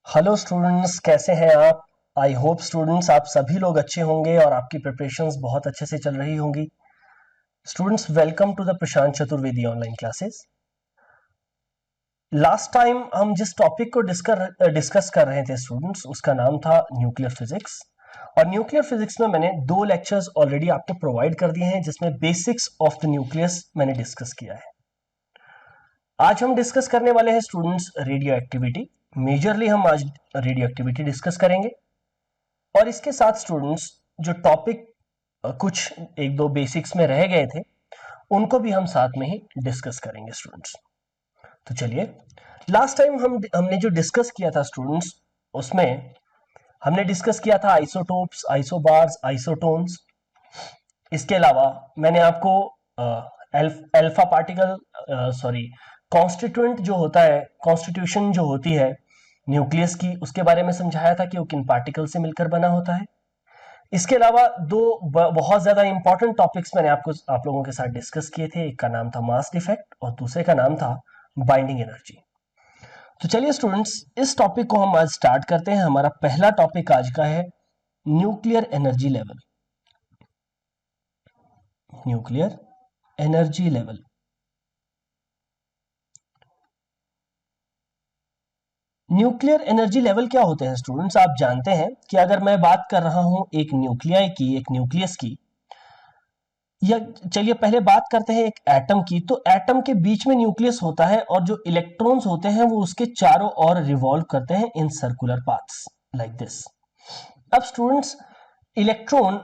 Hello students, कैसे हैं आप। आई होप स्टूडेंट्स आप सभी लोग अच्छे होंगे और आपकी प्रिपरेशंस बहुत अच्छे से चल रही होंगी। Students, welcome to the Prashant Chaturvedi online classes. Last time हम जिस टॉपिक को डिस्कस कर रहे थे स्टूडेंट्स, उसका नाम था न्यूक्लियर फिजिक्स। और न्यूक्लियर फिजिक्स में मैंने 2 लेक्चर्स ऑलरेडी आपको प्रोवाइड कर दिए हैं, जिसमें बेसिक्स ऑफ द न्यूक्लियस मैंने डिस्कस किया है। आज हम डिस्कस करने वाले हैं स्टूडेंट्स रेडियो एक्टिविटी। मेजरली हम आज रेडियो एक्टिविटी डिस्कस करेंगे और इसके साथ स्टूडेंट्स जो टॉपिक कुछ एक दो बेसिक्स में रह गए थे उनको भी हम साथ में ही डिस्कस करेंगे स्टूडेंट्स। तो चलिए, लास्ट टाइम हमने जो डिस्कस किया था स्टूडेंट्स, उसमें हमने डिस्कस किया था आइसोटोप्स, आइसोबार्स, आइसोटोन्स। इसके अलावा मैंने आपको अल्फा पार्टिकल सॉरी कॉन्स्टिट्यूएंट जो होता है, कॉन्स्टिट्यूशन जो होती है न्यूक्लियस की, उसके बारे में समझाया था कि वो किन पार्टिकल से मिलकर बना होता है। इसके अलावा दो बहुत ज्यादा इंपॉर्टेंट टॉपिक्स मैंने आप लोगों के साथ डिस्कस किए थे। एक का नाम था मास डिफेक्ट और दूसरे का नाम था बाइंडिंग एनर्जी। तो चलिए स्टूडेंट्स, इस टॉपिक को हम आज स्टार्ट करते हैं। हमारा पहला टॉपिक आज का है nuclear energy level. Nuclear energy level. Nuclear energy level क्या होते हैं स्टूडेंट्स? आप जानते हैं कि अगर मैं बात कर रहा हूं एक न्यूक्लियाई की, एक न्यूक्लियस की, या चलिए पहले बात करते हैं एक एटम की। तो एटम के बीच में न्यूक्लियस होता है और जो इलेक्ट्रॉन्स होते हैं वो उसके चारों ओर रिवॉल्व करते हैं in circular paths like this. अब स्टूडेंट्स, इलेक्ट्रॉन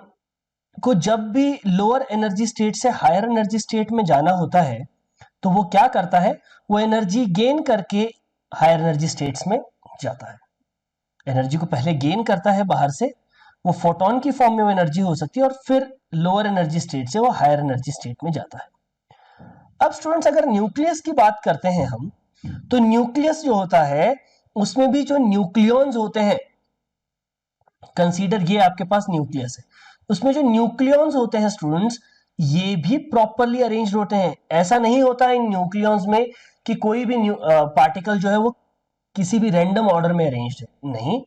को जब भी लोअर एनर्जी स्टेट से हायर एनर्जी स्टेट में जाना होता है तो वो क्या करता है, वो एनर्जी गेन करके हायर एनर्जी स्टेट्स में जाता है। एनर्जी को पहले गेन करता है बाहर से, वो फोटोन की फॉर्म में वो एनर्जी हो सकती है, और फिर लोअर एनर्जी स्टेट से वो हायर एनर्जी स्टेट में जाता है। अब स्टूडेंट्स, अगर न्यूक्लियस की बात करते हैं हम, तो न्यूक्लियस जो होता है उसमें भी जो न्यूक्लियॉन्स होते हैं, कंसीडर ये आपके पास न्यूक्लियस है, उसमें जो न्यूक्लियॉन्स होते हैं स्टूडेंट्स, ये भी प्रॉपरली अरेंज्ड होते हैं। ऐसा नहीं होता है इन न्यूक्लियॉन्स में कि कोई भी पार्टिकल जो है वो किसी भी रैंडम ऑर्डर में अरेंज्ड है, नहीं।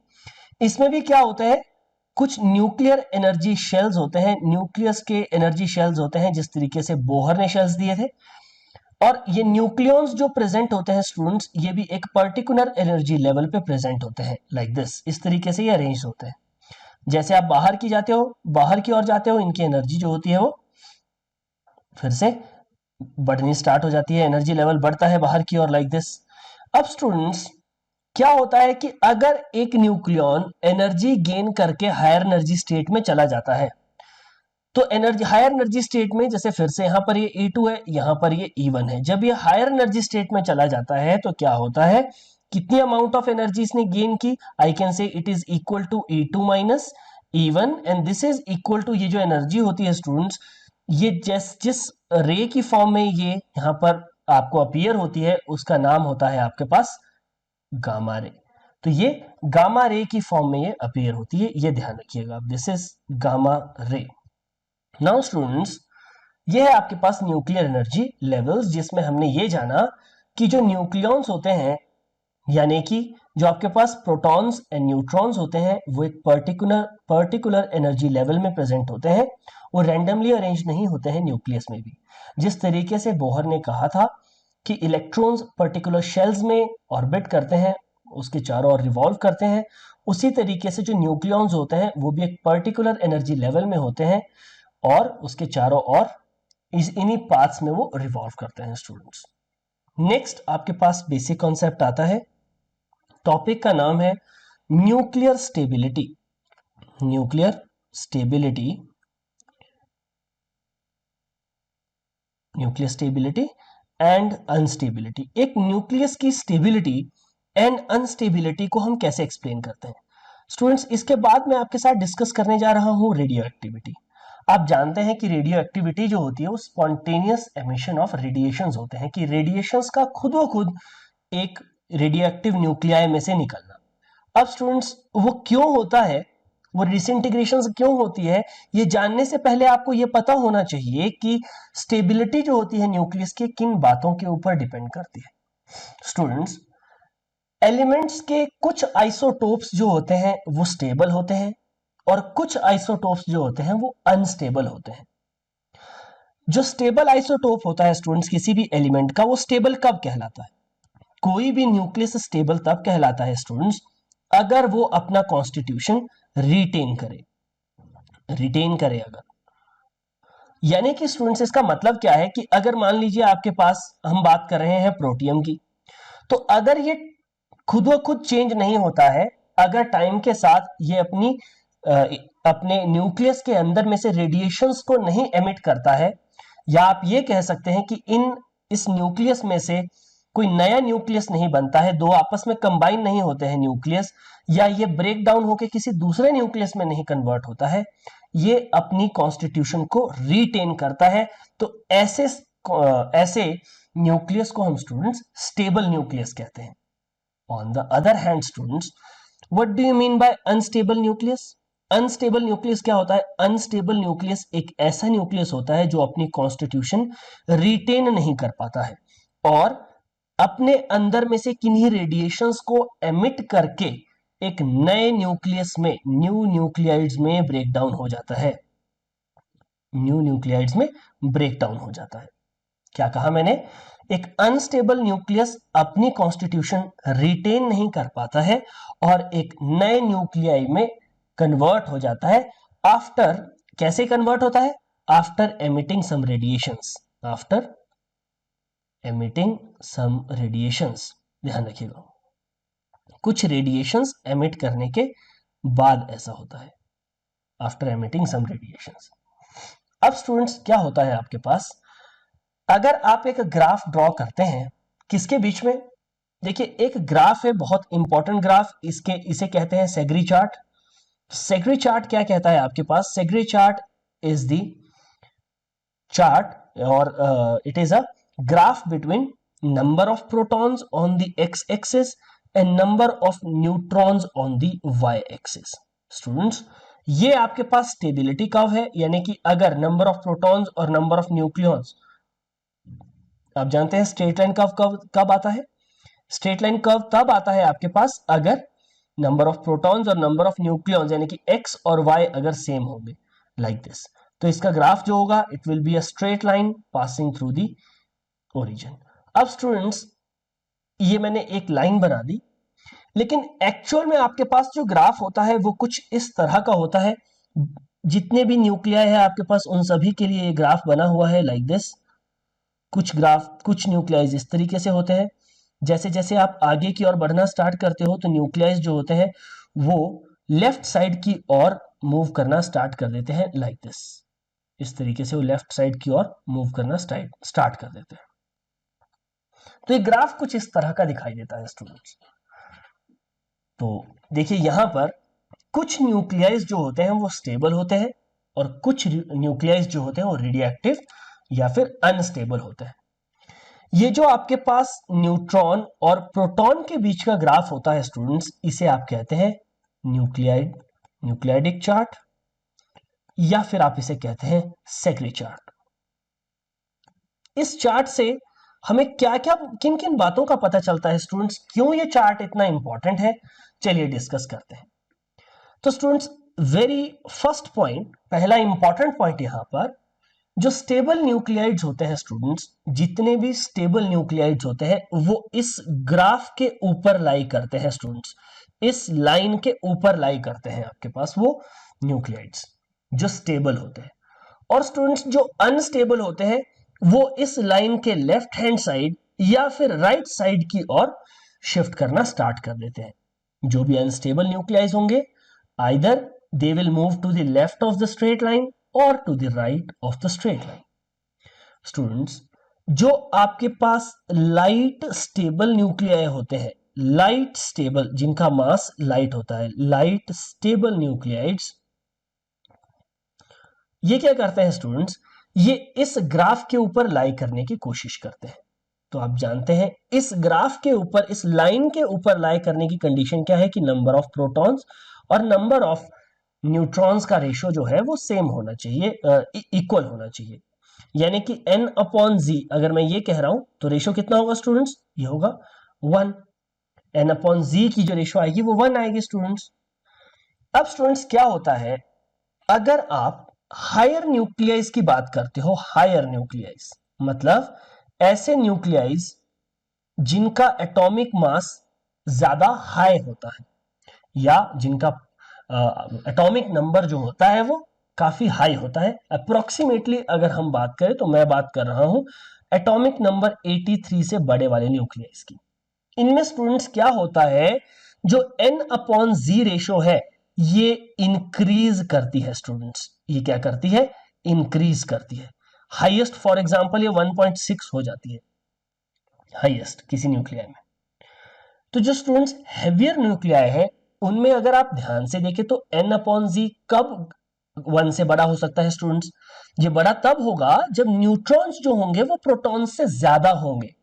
इसमें भी क्या होता है, कुछ न्यूक्लियर एनर्जी शेल्स होते हैं, न्यूक्लियस के एनर्जी शेल्स होते हैं, जिस तरीके से बोहर ने शेल्स दिए थे। और ये न्यूक्लियॉन्स जो प्रेजेंट होते हैं स्टूडेंट्स, ये भी एक पर्टिकुलर एनर्जी लेवल पे प्रेजेंट होते हैं लाइक दिस। इस तरीके से ये अरेंज होते हैं। जैसे आप बाहर की जाते हो, बाहर की ओर जाते हो, इनकी एनर्जी जो होती है वो फिर से बढ़नी स्टार्ट हो जाती है, एनर्जी लेवल बढ़ता है बाहर की ओर लाइक दिस। अब स्टूडेंट्स, क्या होता है कि अगर एक न्यूक्लियॉन एनर्जी गेन करके हायर एनर्जी स्टेट में चला जाता है, तो एनर्जी हायर एनर्जी स्टेट में, जैसे फिर से यहां पर ये E2 है, यहां पर ये E1 है, जब ये हायर एनर्जी स्टेट में चला जाता है तो क्या होता है, कितनी अमाउंट ऑफ एनर्जी इसने गेन की, I can say it is equal to E2 minus E1, and this is equal to, ये जो एनर्जी होती है स्टूडेंट्स, ये जिस रे की फॉर्म में ये यहां पर आपको अपीयर होती है, उसका नाम होता है आपके पास गामा रे। तो ये गामा रे की फॉर्म में ये अपीयर होती है, ये ध्यान रखिएगा, this is gamma ray. Now students, ये है आपके पास न्यूक्लियर एनर्जी लेवल्स, जिसमें हमने ये जाना कि जो न्यूक्लियॉन्स होते हैं, यानी कि जो आपके पास प्रोटॉन्स एंड न्यूट्रॉन्स होते हैं, वो एक पर्टिकुलर एनर्जी लेवल में प्रेजेंट होते हैं। वो रैंडमली अरेंज नहीं होते हैं न्यूक्लियस में भी। जिस तरीके से बोहर ने कहा था कि इलेक्ट्रॉन्स पर्टिकुलर शेल्स में ऑर्बिट करते हैं, उसके चारों ओर रिवॉल्व करते हैं, उसी तरीके से जो न्यूक्लियॉन्स होते हैं वो भी एक पर्टिकुलर एनर्जी लेवल में होते हैं और उसके चारों ओर इन्हीं पाथ्स में वो रिवॉल्व करते हैं स्टूडेंट्स। नेक्स्ट आपके पास बेसिक कॉन्सेप्ट आता है, टॉपिक का नाम है nuclear stability. Nuclear stability, nuclear stability and unstability. एक न्यूक्लियस की स्टेबिलिटी एंड अनस्टेबिलिटी को हम कैसे एक्सप्लेन करते हैं स्टूडेंट्स? इसके बाद मैं आपके साथ डिस्कस करने जा रहा हूं रेडियो एक्टिविटी। आप जानते हैं कि रेडियो एक्टिविटी जो होती है वो स्पॉन्टेनियस एमिशन ऑफ रेडिएशंस होते हैं, कि रेडिएशंस का खुद व खुद एक रेडियो एक्टिव न्यूक्लियाई में से निकलना। अब स्टूडेंट्स, वो क्यों होता है, वो डिसइंटीग्रेशन क्यों होती है, ये जानने से पहले आपको ये पता होना चाहिए कि स्टेबिलिटी जो होती है न्यूक्लियस की किन बातों के ऊपर डिपेंड करती है। स्टूडेंट्स, एलिमेंट्स के कुछ आइसोटोप्स जो होते हैं वो स्टेबल होते हैं और कुछ आइसोटोप्स जो होते हैं वो अनस्टेबल होते हैं। जो स्टेबल आइसोटोप होता है स्टूडेंट्स किसी भी एलिमेंट का, वो स्टेबल कब कहलाता है? कोई भी न्यूक्लियस स्टेबल तब कहलाता है स्टूडेंट्स अगर वो अपना कॉन्स्टिट्यूशन रिटेन करे अगर। यानी कि स्टूडेंट्स इसका मतलब क्या है कि अगर मान लीजिए आपके पास, हम बात कर रहे हैं प्रोटियम की, तो अगर ये खुद व खुद चेंज नहीं होता है, अगर टाइम के साथ ये अपने न्यूक्लियस के अंदर में से रेडिएशंस को नहीं एमिट करता है, या आप ये कह सकते हैं कि इस न्यूक्लियस में से कोई नया न्यूक्लियस नहीं बनता है, दो आपस में कंबाइन नहीं होते हैं न्यूक्लियस, या ये ब्रेक डाउन होकर किसी दूसरे न्यूक्लियस में नहीं कन्वर्ट होता है, ये अपनी कॉन्स्टिट्यूशन को रिटेन करता है, तो ऐसे न्यूक्लियस को हम स्टूडेंट्स स्टेबल न्यूक्लियस कहते हैं। On the other hand students, what do you mean by unstable nucleus? Unstable nucleus क्या होता है? अनस्टेबल न्यूक्लियस एक ऐसा न्यूक्लियस होता है जो अपनी कॉन्स्टिट्यूशन रिटेन नहीं कर पाता है और अपने अंदर में से किन्हीं रेडिएशंस को एमिट करके एक नए न्यूक्लियस में, न्यू न्यूक्लियाइड्स में ब्रेक डाउन हो जाता है। न्यू न्यूक्लियाइड्स में ब्रेक डाउन हो जाता है। क्या कहा मैंने? एक अनस्टेबल न्यूक्लियस अपनी कॉन्स्टिट्यूशन रिटेन नहीं कर पाता है और एक नए न्यूक्लियाई में कन्वर्ट हो जाता है आफ्टर, कैसे कन्वर्ट होता है? आफ्टर एमिटिंग सम रेडिएशंस, आफ्टर एमिटिंग सम रेडिएशंस, ध्यान रखिएगा, कुछ रेडिएशंस एमिट करने के बाद ऐसा होता है, आफ्टर एमिटिंग सम रेडिएशंस। अब स्टूडेंट्स क्या होता है आपके पास, अगर आप एक ग्राफ ड्रॉ करते हैं किसके बीच में, देखिए एक ग्राफ है, बहुत इंपॉर्टेंट ग्राफ, इसे कहते हैं सेग्री चार्ट। सेग्री चार्ट क्या कहता है आपके पास? सेग्री चार्ट इज द चार्ट और it is a graph between number of protons on the x-axis and number of neutrons on the y-axis। Students ये आपके पास स्टेबिलिटी कर्व है, यानी कि अगर नंबर ऑफ प्रोटॉन्स और नंबर ऑफ न्यूक्लियॉन्स, आप जानते हैं स्ट्रेट लाइन कर्व कब आता है? स्ट्रेट लाइन कर्व तब आता है आपके पास अगर नंबर ऑफ प्रोटॉन्स और नंबर ऑफ न्यूक्लियॉन्स यानी कि x और y अगर सेम होंगे, लाइक दिस। तो इसका ग्राफ जो होगा it will be a straight line passing through the origin. अब स्टूडेंट्स ये मैंने एक लाइन बना दी, लेकिन एक्चुअल में आपके पास जो ग्राफ होता है वो कुछ इस तरह का होता है। जितने भी न्यूक्लियाई है आपके पास उन सभी के लिए ये ग्राफ बना हुआ है लाइक दिस। कुछ न्यूक्लियाइज इस तरीके से होते हैं। जैसे जैसे आप आगे की ओर बढ़ना स्टार्ट करते हो तो न्यूक्लियाइज जो होते हैं वो लेफ्ट साइड की ओर मूव करना स्टार्ट कर देते हैं लाइक दिस। इस तरीके से वो लेफ्ट साइड की ओर मूव करना स्टार्ट कर देते हैं। तो ये ग्राफ कुछ इस तरह का दिखाई देता है स्टूडेंट्स। तो देखिए यहां पर कुछ न्यूक्लियाइज जो होते हैं वो स्टेबल होते हैं और कुछ न्यूक्लियाइज जो होते हैं वो रेडियोएक्टिव या फिर अनस्टेबल होते हैं। ये जो आपके पास न्यूट्रॉन और प्रोटॉन के बीच का ग्राफ होता है स्टूडेंट्स, इसे आप कहते हैं न्यूक्लियाइडिक चार्ट या फिर आप इसे कहते हैं सेग्री चार्ट। इस चार्ट से हमें क्या क्या किन किन बातों का पता चलता है स्टूडेंट्स, क्यों ये चार्ट इतना इंपॉर्टेंट है, चलिए डिस्कस करते हैं। तो स्टूडेंट्स वेरी फर्स्ट पॉइंट, पहला इंपॉर्टेंट पॉइंट यहां पर, जो स्टेबल न्यूक्लियाइड्स होते हैं स्टूडेंट्स, जितने भी स्टेबल न्यूक्लियाइड्स होते हैं वो इस ग्राफ के ऊपर लाई करते हैं स्टूडेंट्स, इस लाइन के ऊपर लाई करते हैं आपके पास वो न्यूक्लियाइड्स जो स्टेबल होते हैं। और स्टूडेंट्स जो अनस्टेबल होते हैं वो इस लाइन के लेफ्ट हैंड साइड या फिर राइट साइड की ओर शिफ्ट करना स्टार्ट कर देते हैं। जो भी अनस्टेबल न्यूक्लियाइज होंगे either they will move to the left of the straight line और to the right of the straight line. Students जो आपके पास लाइट स्टेबल न्यूक्लियाई होते हैं, लाइट स्टेबल, जिनका मास लाइट होता है, लाइट स्टेबल न्यूक्लियाइड्स, ये क्या करते हैं स्टूडेंट्स, ये इस ग्राफ के ऊपर लाई करने की कोशिश करते हैं। तो आप जानते हैं इस ग्राफ के ऊपर, इस लाइन के ऊपर लाई करने की कंडीशन क्या है कि नंबर ऑफ प्रोटॉन्स और नंबर ऑफ न्यूट्रॉन्स का रेशो जो है वो सेम होना चाहिए, इक्वल होना चाहिए। यानी कि n/z, अगर मैं ये कह रहा हूं तो रेशो कितना होगा स्टूडेंट्स, ये होगा 1। n/z की जो रेशो आएगी वो 1 आएगी स्टूडेंट्स। अब स्टूडेंट्स क्या होता है, अगर आप हायर न्यूक्लियाइज की बात करते हो, हायर न्यूक्लियाइज मतलब ऐसे न्यूक्लियाइज जिनका एटॉमिक मास ज्यादा हाई होता है या जिनका एटॉमिक नंबर जो होता है वो काफी हाई होता है। अप्रोक्सीमेटली अगर हम बात करें तो मैं बात कर रहा हूं एटॉमिक नंबर 83 से बड़े वाले न्यूक्लियस की। इनमें स्टूडेंट्स क्या होता है, जो n/z रेशो है ये इंक्रीज करती है स्टूडेंट्स। ये क्या करती है, इंक्रीज करती है। हाईएस्ट फॉर एग्जांपल ये 1.6 हो जाती है हाईएस्ट किसी न्यूक्लियाई में। तो जो स्टूडेंट्स हेवियर न्यूक्लियाई है उनमें अगर आप ध्यान से देखें तो n/z कब 1 से बड़ा हो सकता है स्टूडेंट्स, ये बड़ा तब होगा जब न्यूट्रॉन्स जो होंगे वो प्रोटॉन्स से ज्यादा होंगे।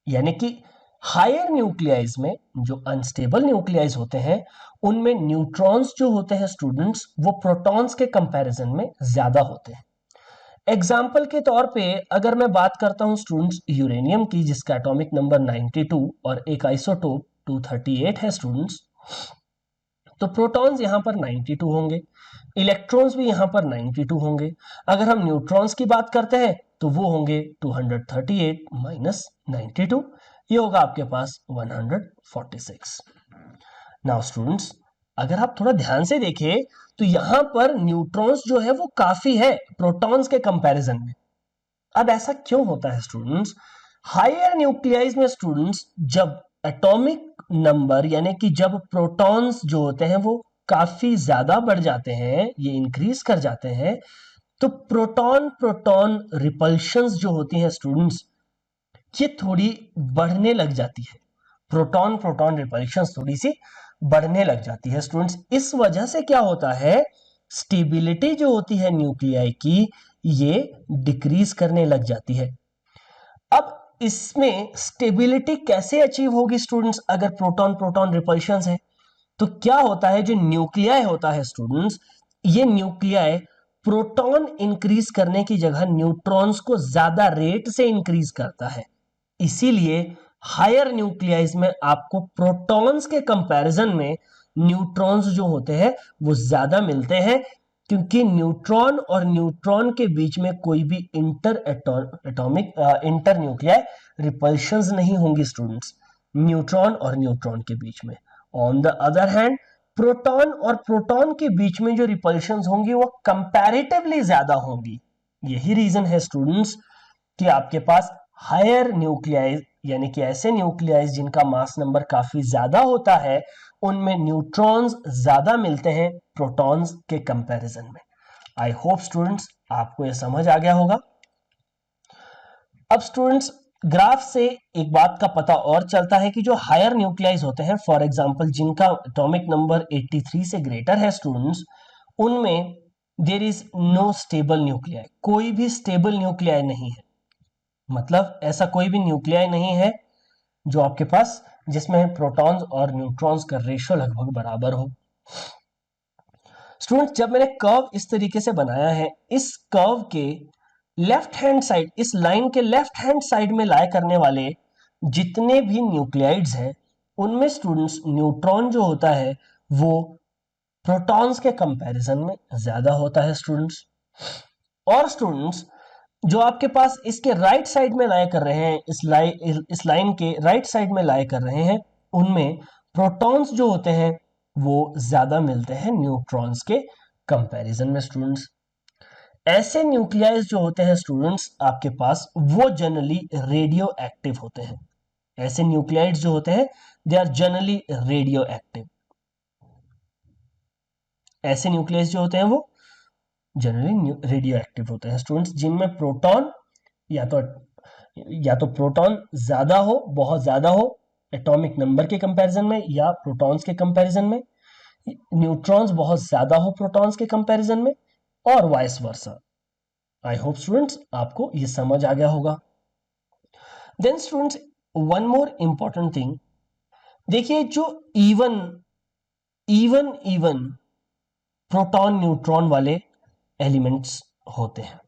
यानी कि हायर न्यूक्लियाइज में जो अनस्टेबल न्यूक्लियाइज होते हैं उनमें न्यूट्रॉन्स जो होते हैं स्टूडेंट्स वो प्रोटॉन्स के कंपैरिजन में ज्यादा होते हैं। एग्जाम्पल के तौर पे अगर मैं बात करता हूं स्टूडेंट्स यूरेनियम की, जिसका एटॉमिक नंबर 92 और एक आइसोटोप 238 है स्टूडेंट्स, तो प्रोटॉन्स यहां पर 92 होंगे, इलेक्ट्रॉन्स भी यहां पर 92 होंगे। अगर हम न्यूट्रॉन्स की बात करते हैं तो वो होंगे 238 माइनस 92, ये होगा आपके पास 146। नाउ स्टूडेंट्स अगर आप थोड़ा ध्यान से देखें तो यहां पर न्यूट्रॉन्स जो है वो काफी है प्रोटॉन्स के कंपैरिजन में। अब ऐसा क्यों होता है स्टूडेंट्स, हायर न्यूक्लियाइज में स्टूडेंट्स जब एटॉमिक नंबर यानी कि जब प्रोटॉन्स जो होते हैं वो काफी ज्यादा बढ़ जाते हैं, ये इंक्रीज कर जाते हैं, तो प्रोटॉन प्रोटॉन रिपल्शंस जो होती हैं स्टूडेंट्स ये थोड़ी बढ़ने लग जाती है। प्रोटॉन प्रोटॉन रिपल्शंस थोड़ी सी बढ़ने लग जाती है स्टूडेंट्स। इस वजह से क्या होता है, स्टेबिलिटी जो होती है न्यूक्लियाई की ये डिक्रीज करने लग जाती है। अब इसमें स्टेबिलिटी कैसे अचीव होगी स्टूडेंट्स, अगर प्रोटॉन प्रोटॉन रिपल्शंस है तो क्या होता है, जो न्यूक्लियाई होता है स्टूडेंट्स, ये न्यूक्लियाई प्रोटॉन इंक्रीज करने की जगह न्यूट्रॉन्स को ज्यादा रेट से इंक्रीज करता है। इसीलिए हायर न्यूक्लियाइज में आपको प्रोटॉन्स के कंपैरिजन में न्यूट्रॉन्स जो होते हैं वो ज्यादा मिलते हैं, क्योंकि न्यूट्रॉन और न्यूट्रॉन के बीच में कोई भी इंटर न्यूक्लियाई रिपल्शंस नहीं होंगी स्टूडेंट्स, न्यूट्रॉन और न्यूट्रॉन के बीच में। On the other hand proton और प्रोटॉन के बीच में जो रिपल्शंस होंगी वो कंपैरेटिवली ज्यादा होंगी। यही रीजन है स्टूडेंट्स कि आपके पास हायर न्यूक्लियाइज यानी कि ऐसे न्यूक्लियाइज जिनका मास नंबर काफी ज्यादा होता है उनमें न्यूट्रॉन्स ज्यादा मिलते हैं प्रोटॉन्स के कंपैरिजन में। आई होप स्टूडेंट्स आपको यह समझ आ गया होगा। अब स्टूडेंट्स ग्राफ से एक बात का पता और चलता है कि जो हायर न्यूक्लियाइज होते हैं, फॉर एग्जांपल जिनका एटॉमिक नंबर 83 से ग्रेटर है स्टूडेंट्स, उनमें there is no stable nuclei, कोई भी स्टेबल न्यूक्लियाई नहीं है। मतलब ऐसा कोई भी न्यूक्लियाई नहीं है जो आपके पास जिसमें प्रोटॉन्स और न्यूट्रॉन्स का रेशियो लगभग बराबर हो। स्टूडेंट्स जब मैंने कर्व इस तरीके से बनाया है, इस कर्व के लेफ्ट हैंड साइड, इस लाइन के लेफ्ट हैंड साइड में लाया करने वाले जितने भी न्यूक्लियाइड्स हैं उनमें स्टूडेंट्स न्यूट्रॉन जो होता है वो प्रोटॉन्स के कंपैरिजन में ज्यादा होता है स्टूडेंट्स। और स्टूडेंट्स जो आपके पास इसके राइट साइड में लाया कर रहे हैं, इस लाइन के राइट साइड में लाया कर रहे हैं, उनमें प्रोटॉन्स जो होते हैं वो ज्यादा मिलते हैं न्यूट्रॉन्स के कंपैरिजन में स्टूडेंट्स। ऐसे न्यूक्लियाइज जो होते हैं स्टूडेंट्स आपके पास वो जनरली रेडियो एक्टिव होते हैं। ऐसे न्यूक्लियाइड्स जो होते हैं they are generally radioactive. ऐसे न्यूक्लियाइज जो होते हैं वो जनरली रेडियो एक्टिव होते हैं स्टूडेंट्स, जिनमें प्रोटॉन या तो प्रोटॉन ज्यादा हो, बहुत ज्यादा हो एटॉमिक नंबर के कंपैरिजन में या प्रोटॉन्स के कंपैरिजन में, न्यूट्रॉन्स बहुत ज्यादा हो प्रोटॉन्स के कंपैरिजन में, और vice versa. I hope students आपको ये समझ आ गया होगा। Then students one more important thing, देखिए जो इवन प्रोटॉन न्यूट्रॉन वाले एलिमेंट्स होते हैं,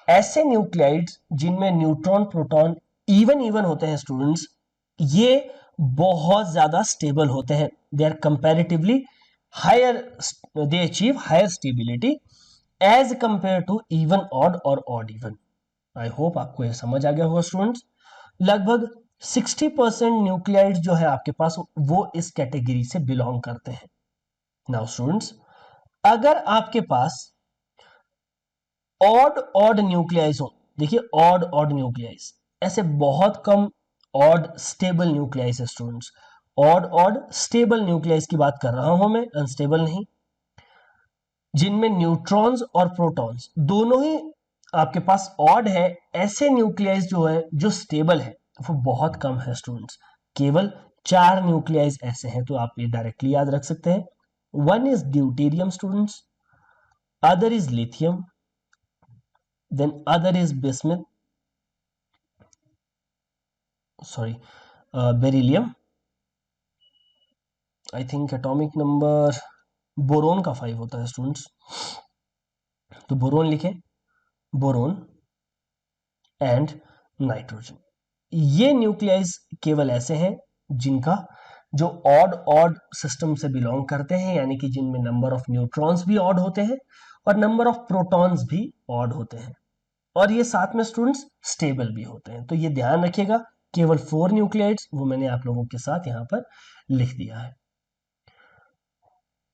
ऐसे न्यूक्लियाइड्स जिनमें न्यूट्रॉन प्रोटॉन इवन होते हैं स्टूडेंट्स, ये बहुत ज्यादा स्टेबल होते हैं, they are comparatively higher, they achieve higher stability as compare to even odd और ऑड इवन। आई होप आपको यह समझ आ गया होगा स्टूडेंट्स। लगभग 60% न्यूक्लियाइड जो है आपके पास वो इस कैटेगरी से बिलोंग करते हैं। नाउ स्टूडेंट्स, अगर आपके पास ऑड ऑड न्यूक्लियाइज हो, देखिए ऑड ऑड न्यूक्लियाइज, ऐसे बहुत कम ऑड स्टेबल न्यूक्लियाइज है स्टूडेंट्स। ऑड ऑड स्टेबल न्यूक्लियाइज की बात कर रहा हूं मैं, अनस्टेबल नहीं, जिनमें न्यूट्रॉन्स और प्रोटॉन्स दोनों ही आपके पास ऑड है, ऐसे न्यूक्लियाइज जो है जो स्टेबल है वो बहुत कम है स्टूडेंट्स। केवल 4 न्यूक्लियाइज ऐसे हैं, तो आप ये डायरेक्टली याद रख सकते हैं। One is deuterium students, other is lithium, then other is bismuth, sorry, beryllium, I think atomic number boron का 5 होता है स्टूडेंट्स, तो बोरोन लिखें, बोरोन एंड नाइट्रोजन। ये न्यूक्लियाइज केवल ऐसे हैं जिनका जो ऑड ऑड सिस्टम से बिलोंग करते हैं, यानी कि जिनमें नंबर ऑफ न्यूट्रॉन्स भी ऑड होते हैं और नंबर ऑफ प्रोटॉन्स भी ऑड होते हैं, और ये साथ में स्टूडेंट्स स्टेबल भी होते हैं। तो ये ध्यान रखिएगा, केवल 4 न्यूक्लियाइड्स वो मैंने आप लोगों के साथ यहां पर लिख दिया है।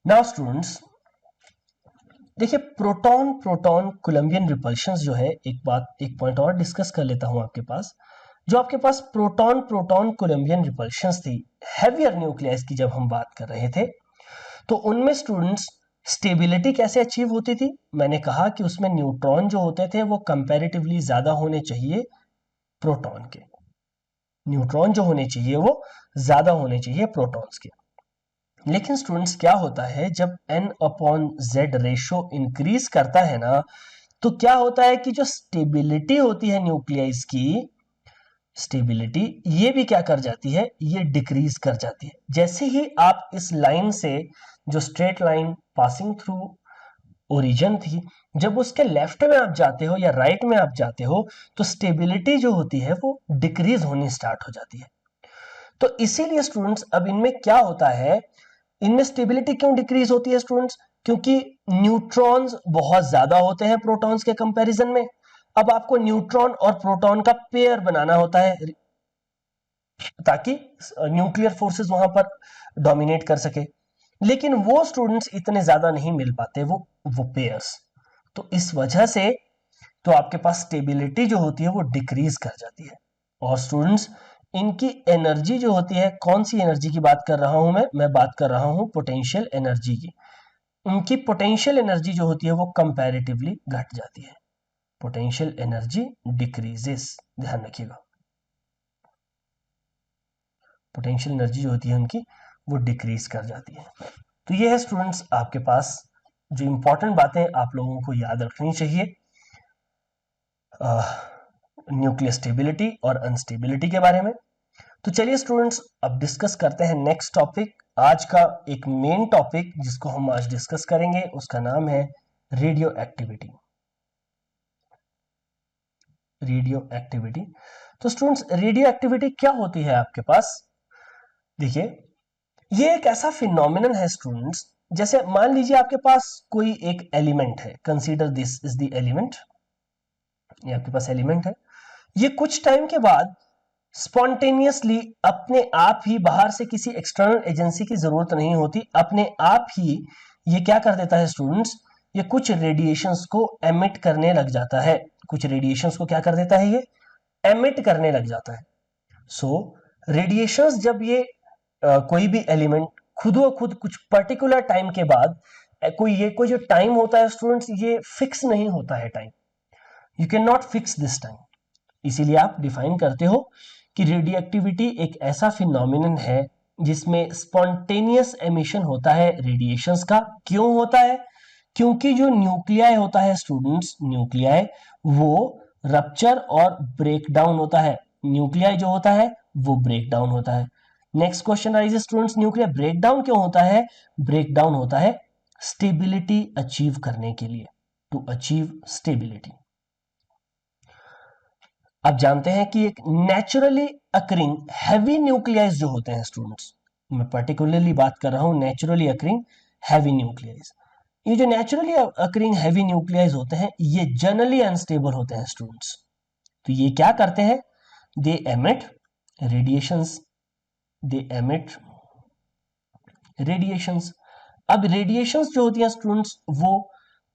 नाउ स्टूडेंट्स देखिए, प्रोटॉन प्रोटॉन कोलंबियन रिपल्शंस जो है, एक पॉइंट और डिस्कस कर लेता हूं आपके पास। जो आपके पास प्रोटॉन प्रोटॉन कोलंबियन रिपल्शंस थी हैवियर न्यूक्लियस की, जब हम बात कर रहे थे, तो उनमें स्टूडेंट्स स्टेबिलिटी कैसे अचीव होती थी। मैंने कहा कि उसमें न्यूट्रॉन जो होते थे वो कंपैरेटिवली ज्यादा होने चाहिए प्रोटॉन के, न्यूट्रॉन जो होने चाहिए वो ज्यादा होने चाहिए प्रोटॉन्स के। लेकिन स्टूडेंट्स क्या होता है, जब n/z रेशो इंक्रीज करता है ना, तो क्या होता है कि जो स्टेबिलिटी होती है न्यूक्लियस की, स्टेबिलिटी ये भी क्या कर जाती है, ये डिक्रीज कर जाती है। जैसे ही आप इस लाइन से, जो straight line passing through origin थी, जब उसके लेफ्ट में आप जाते हो या राइट में आप जाते हो, तो स्टेबिलिटी जो होती है वो डिक्रीज होनी स्टार्ट हो जाती है। तो इसीलिए स्टूडेंट्स अब इनमें क्या होता है, इनमें स्टेबिलिटी क्यों डिक्रीज होती है स्टूडेंट्स, क्योंकि न्यूट्रॉन्स बहुत ज्यादा होते हैं प्रोटॉन्स के कंपैरिजन में। अब आपको न्यूट्रॉन और प्रोटॉन का पेयर बनाना होता है ताकि न्यूक्लियर फोर्सेस वहां पर डोमिनेट कर सके, लेकिन वो स्टूडेंट्स इतने ज्यादा नहीं मिल पाते वो पेयर्स। तो इस वजह से तो आपके पास स्टेबिलिटी जो होती है वो डिक्रीज कर जाती है। और स्टूडेंट्स इनकी एनर्जी जो होती है, कौन सी एनर्जी की बात कर रहा हूं मैं बात कर रहा हूं पोटेंशियल एनर्जी की। उनकी पोटेंशियल एनर्जी जो होती है वो कंपैरेटिवली घट जाती है, पोटेंशियल एनर्जी डिक्रीजेस, ध्यान रखिएगा, पोटेंशियल एनर्जी जो होती है उनकी वो डिक्रीज कर जाती है। तो ये है स्टूडेंट्स आपके पास जो इंपॉर्टेंट बातें आप लोगों को याद रखनी चाहिए न्यूक्लियर स्टेबिलिटी और अनस्टेबिलिटी के बारे में। तो चलिए स्टूडेंट्स अब डिस्कस करते हैं नेक्स्ट टॉपिक। आज का एक मेन टॉपिक जिसको हम आज डिस्कस करेंगे उसका नाम है रेडियो एक्टिविटी। रेडियो एक्टिविटी, तो स्टूडेंट्स रेडियो एक्टिविटी क्या होती है आपके पास, देखिए ये एक ऐसा फिनोमिनन है स्टूडेंट्स, जैसे मान लीजिए आपके पास कोई एक एलिमेंट है, consider this is the element, ये आपके पास एलिमेंट है, ये कुछ टाइम के बाद स्पॉन्टेनियसली अपने आप ही, बाहर से किसी एक्सटर्नल एजेंसी की जरूरत नहीं होती, अपने आप ही ये क्या कर देता है स्टूडेंट्स, ये कुछ रेडिएशंस को एमिट करने लग जाता है, कुछ रेडिएशंस को क्या कर देता है, ये एमिट करने लग जाता है। सो रेडिएशंस जब ये कोई भी एलिमेंट खुद व खुद कुछ पर्टिकुलर टाइम के बाद, कोई जो टाइम होता है स्टूडेंट्स, ये फिक्स नहीं होता है time, you can not fix this time. इसीलिए आप डिफाइन करते हो कि रेडियो एक्टिविटी एक ऐसा फिनोमिनन है जिसमें स्पॉन्टेनियस एमिशन होता है रेडिएशंस का। क्यों होता है, क्योंकि जो न्यूक्लियाई होता है स्टूडेंट्स, न्यूक्लियाई वो रप्चर और ब्रेकडाउन होता है, न्यूक्लियाई जो होता है वो ब्रेकडाउन होता है। Next question rises students, nuclear breakdown क्यों होता है, ब्रेकडाउन होता है स्टेबिलिटी अचीव करने के लिए, टू अचीव स्टेबिलिटी। आप जानते हैं कि एक नेचुरली अकरिंग हैवी न्यूक्लियाइज जो होते हैं स्टूडेंट्स, मैं पर्टिकुलरली बात कर रहा हूं नेचुरली अकरिंग हैवी न्यूक्लियाइज। ये जो नेचुरली अकरिंग हैवी न्यूक्लियाइज होते हैं ये जनरली अनस्टेबल होते हैं स्टूडेंट्स। तो ये क्या करते हैं, दे एमिट रेडिएशंस, दे एमिट रेडिएशंस। अब रेडिएशंस जो होती हैं स्टूडेंट्स वो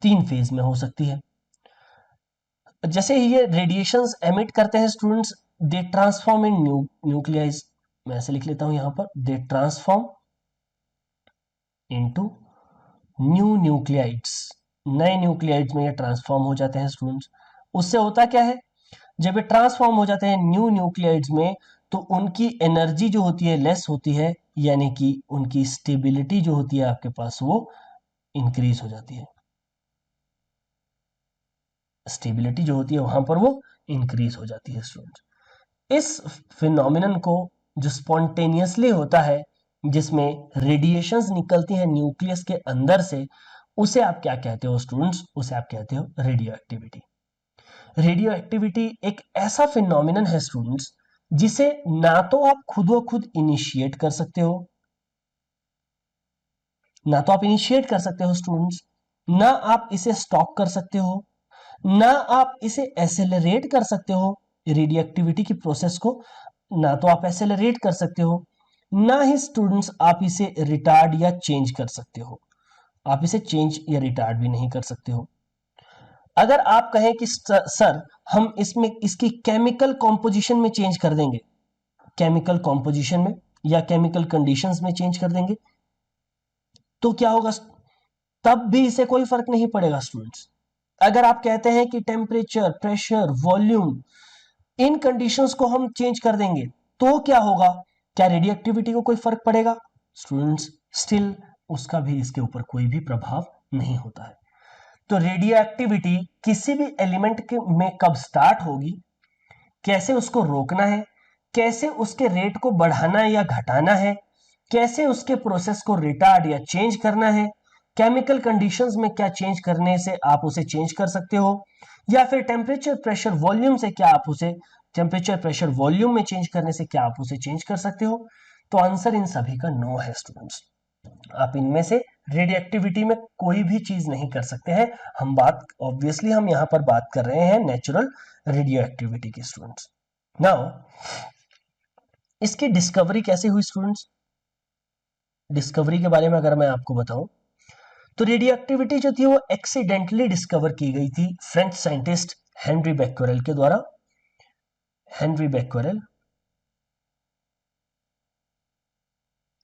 3 फेज में हो सकती है। जैसे ये रेडिएशंस एमिट करते हैं स्टूडेंट्स, दे ट्रांसफॉर्म इन न्यूक्लियाइज, मैं ऐसे लिख लेता हूं यहां पर, they transform into new nuclides, नए न्यूक्लियाइड्स में ये ट्रांसफॉर्म हो जाते हैं स्टूडेंट्स। उससे होता क्या है, जब ये ट्रांसफॉर्म हो जाते हैं न्यू न्यूक्लियाइड्स में तो उनकी एनर्जी जो होती है लेस होती है, यानी कि उनकी स्टेबिलिटी जो होती है आपके पास वो इंक्रीज हो जाती है। स्टेबिलिटी जो होती है वहां पर वो इंक्रीज हो जाती है स्टूडेंट्स। इस फिनोमिनन को जो स्पॉन्टेनियसली होता है जिसमें रेडिएशंस निकलती हैं न्यूक्लियस के अंदर से, उसे आप क्या कहते हो स्टूडेंट्स, उसे आप कहते हो रेडियो एक्टिविटी। रेडियो एक्टिविटी एक ऐसा फिनोमिनन है स्टूडेंट्स जिसे ना तो आप खुद व खुद इनिशिएट कर सकते हो, ना तो आप इनिशिएट कर सकते हो स्टूडेंट्स, ना आप इसे स्टॉप कर सकते हो, ना आप इसे एसेलरेट कर सकते हो। रेडियो एक्टिविटी की प्रोसेस को ना तो आप एसेलरेट कर सकते हो, ना ही स्टूडेंट्स आप इसे रिटार्ड या चेंज कर सकते हो। आप इसे चेंज या रिटार्ड भी नहीं कर सकते हो। अगर आप कहें कि सर हम इसमें इसकी केमिकल कॉम्पोजिशन में चेंज कर देंगे, केमिकल कॉम्पोजिशन में या केमिकल कंडीशंस में चेंज कर देंगे, तो क्या होगा, तब भी इसे कोई फर्क नहीं पड़ेगा स्टूडेंट्स। अगर आप कहते हैं कि टेम्परेचर, प्रेशर, वॉल्यूम, इन कंडीशंस को हम चेंज कर देंगे तो क्या होगा, क्या रेडियो एक्टिविटी को कोई फर्क पड़ेगा स्टूडेंट्स? स्टिल उसका भी इसके ऊपर कोई भी प्रभाव नहीं होता है। तो रेडियो एक्टिविटी किसी भी एलिमेंट के में कब स्टार्ट होगी, कैसे उसको रोकना है, कैसे उसके रेट को बढ़ाना या घटाना है, कैसे उसके प्रोसेस को रिटार्ड या चेंज करना है, केमिकल कंडीशंस में क्या चेंज करने से आप उसे चेंज कर सकते हो, या फिर टेम्परेचर, प्रेशर, वॉल्यूम से क्या आप उसे टेम्परेचर, प्रेशर, वॉल्यूम में चेंज करने से क्या आप उसे चेंज कर सकते हो? तो आंसर इन सभी का नो है स्टूडेंट्स। आप इनमें से रेडियो एक्टिविटी में कोई भी चीज नहीं कर सकते हैं। हम बात ऑब्वियसली हम यहां पर बात कर रहे हैं नेचुरल रेडियो एक्टिविटी की स्टूडेंट्स। नाउ इसकी डिस्कवरी कैसे हुई स्टूडेंट्स? डिस्कवरी के बारे में अगर मैं आपको बताऊं तो रेडियो एक्टिविटी जो थी वो एक्सीडेंटली डिस्कवर की गई थी फ्रेंच साइंटिस्ट हेनरी बेक्वेरेल के द्वारा। हेनरी बेक्वेरेल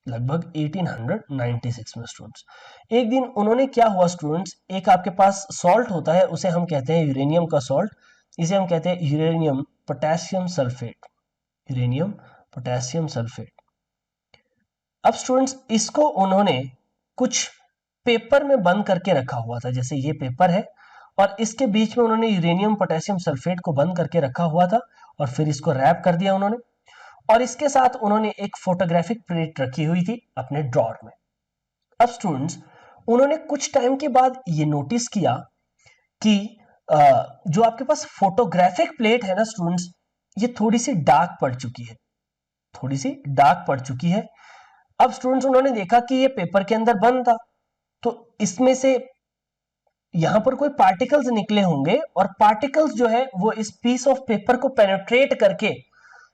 लगभग 1896 में स्टूडेंट्स। एक दिन उन्होंने क्या हुआ स्टूडेंट्स, एक आपके पास सॉल्ट होता है, उसे हम कहते हैं यूरेनियम का सॉल्ट, इसे हम कहते हैं uranium potassium sulphate, uranium potassium sulphate. अब स्टूडेंट्स इसको उन्होंने कुछ पेपर में बंद करके रखा हुआ था, जैसे ये पेपर है और इसके बीच में उन्होंने यूरेनियम पोटेशियम सल्फेट को बंद करके रखा हुआ था और फिर इसको रैप कर दिया उन्होंने, और इसके साथ उन्होंने एक फोटोग्राफिक प्लेट रखी हुई थी अपने ड्रॉर में। अब स्टूडेंट्स उन्होंने कुछ टाइम के बाद ये नोटिस किया कि जो आपके पास फोटोग्राफिक प्लेट है ना स्टूडेंट्स, ये थोड़ी सी डार्क पड़ चुकी है, थोड़ी सी डार्क पड़ चुकी है। अब स्टूडेंट्स उन्होंने देखा कि ये पेपर के अंदर बंद था, तो इसमें से यहां पर कोई पार्टिकल्स निकले होंगे और पार्टिकल्स जो है वो इस पीस ऑफ पेपर को पेनिट्रेट करके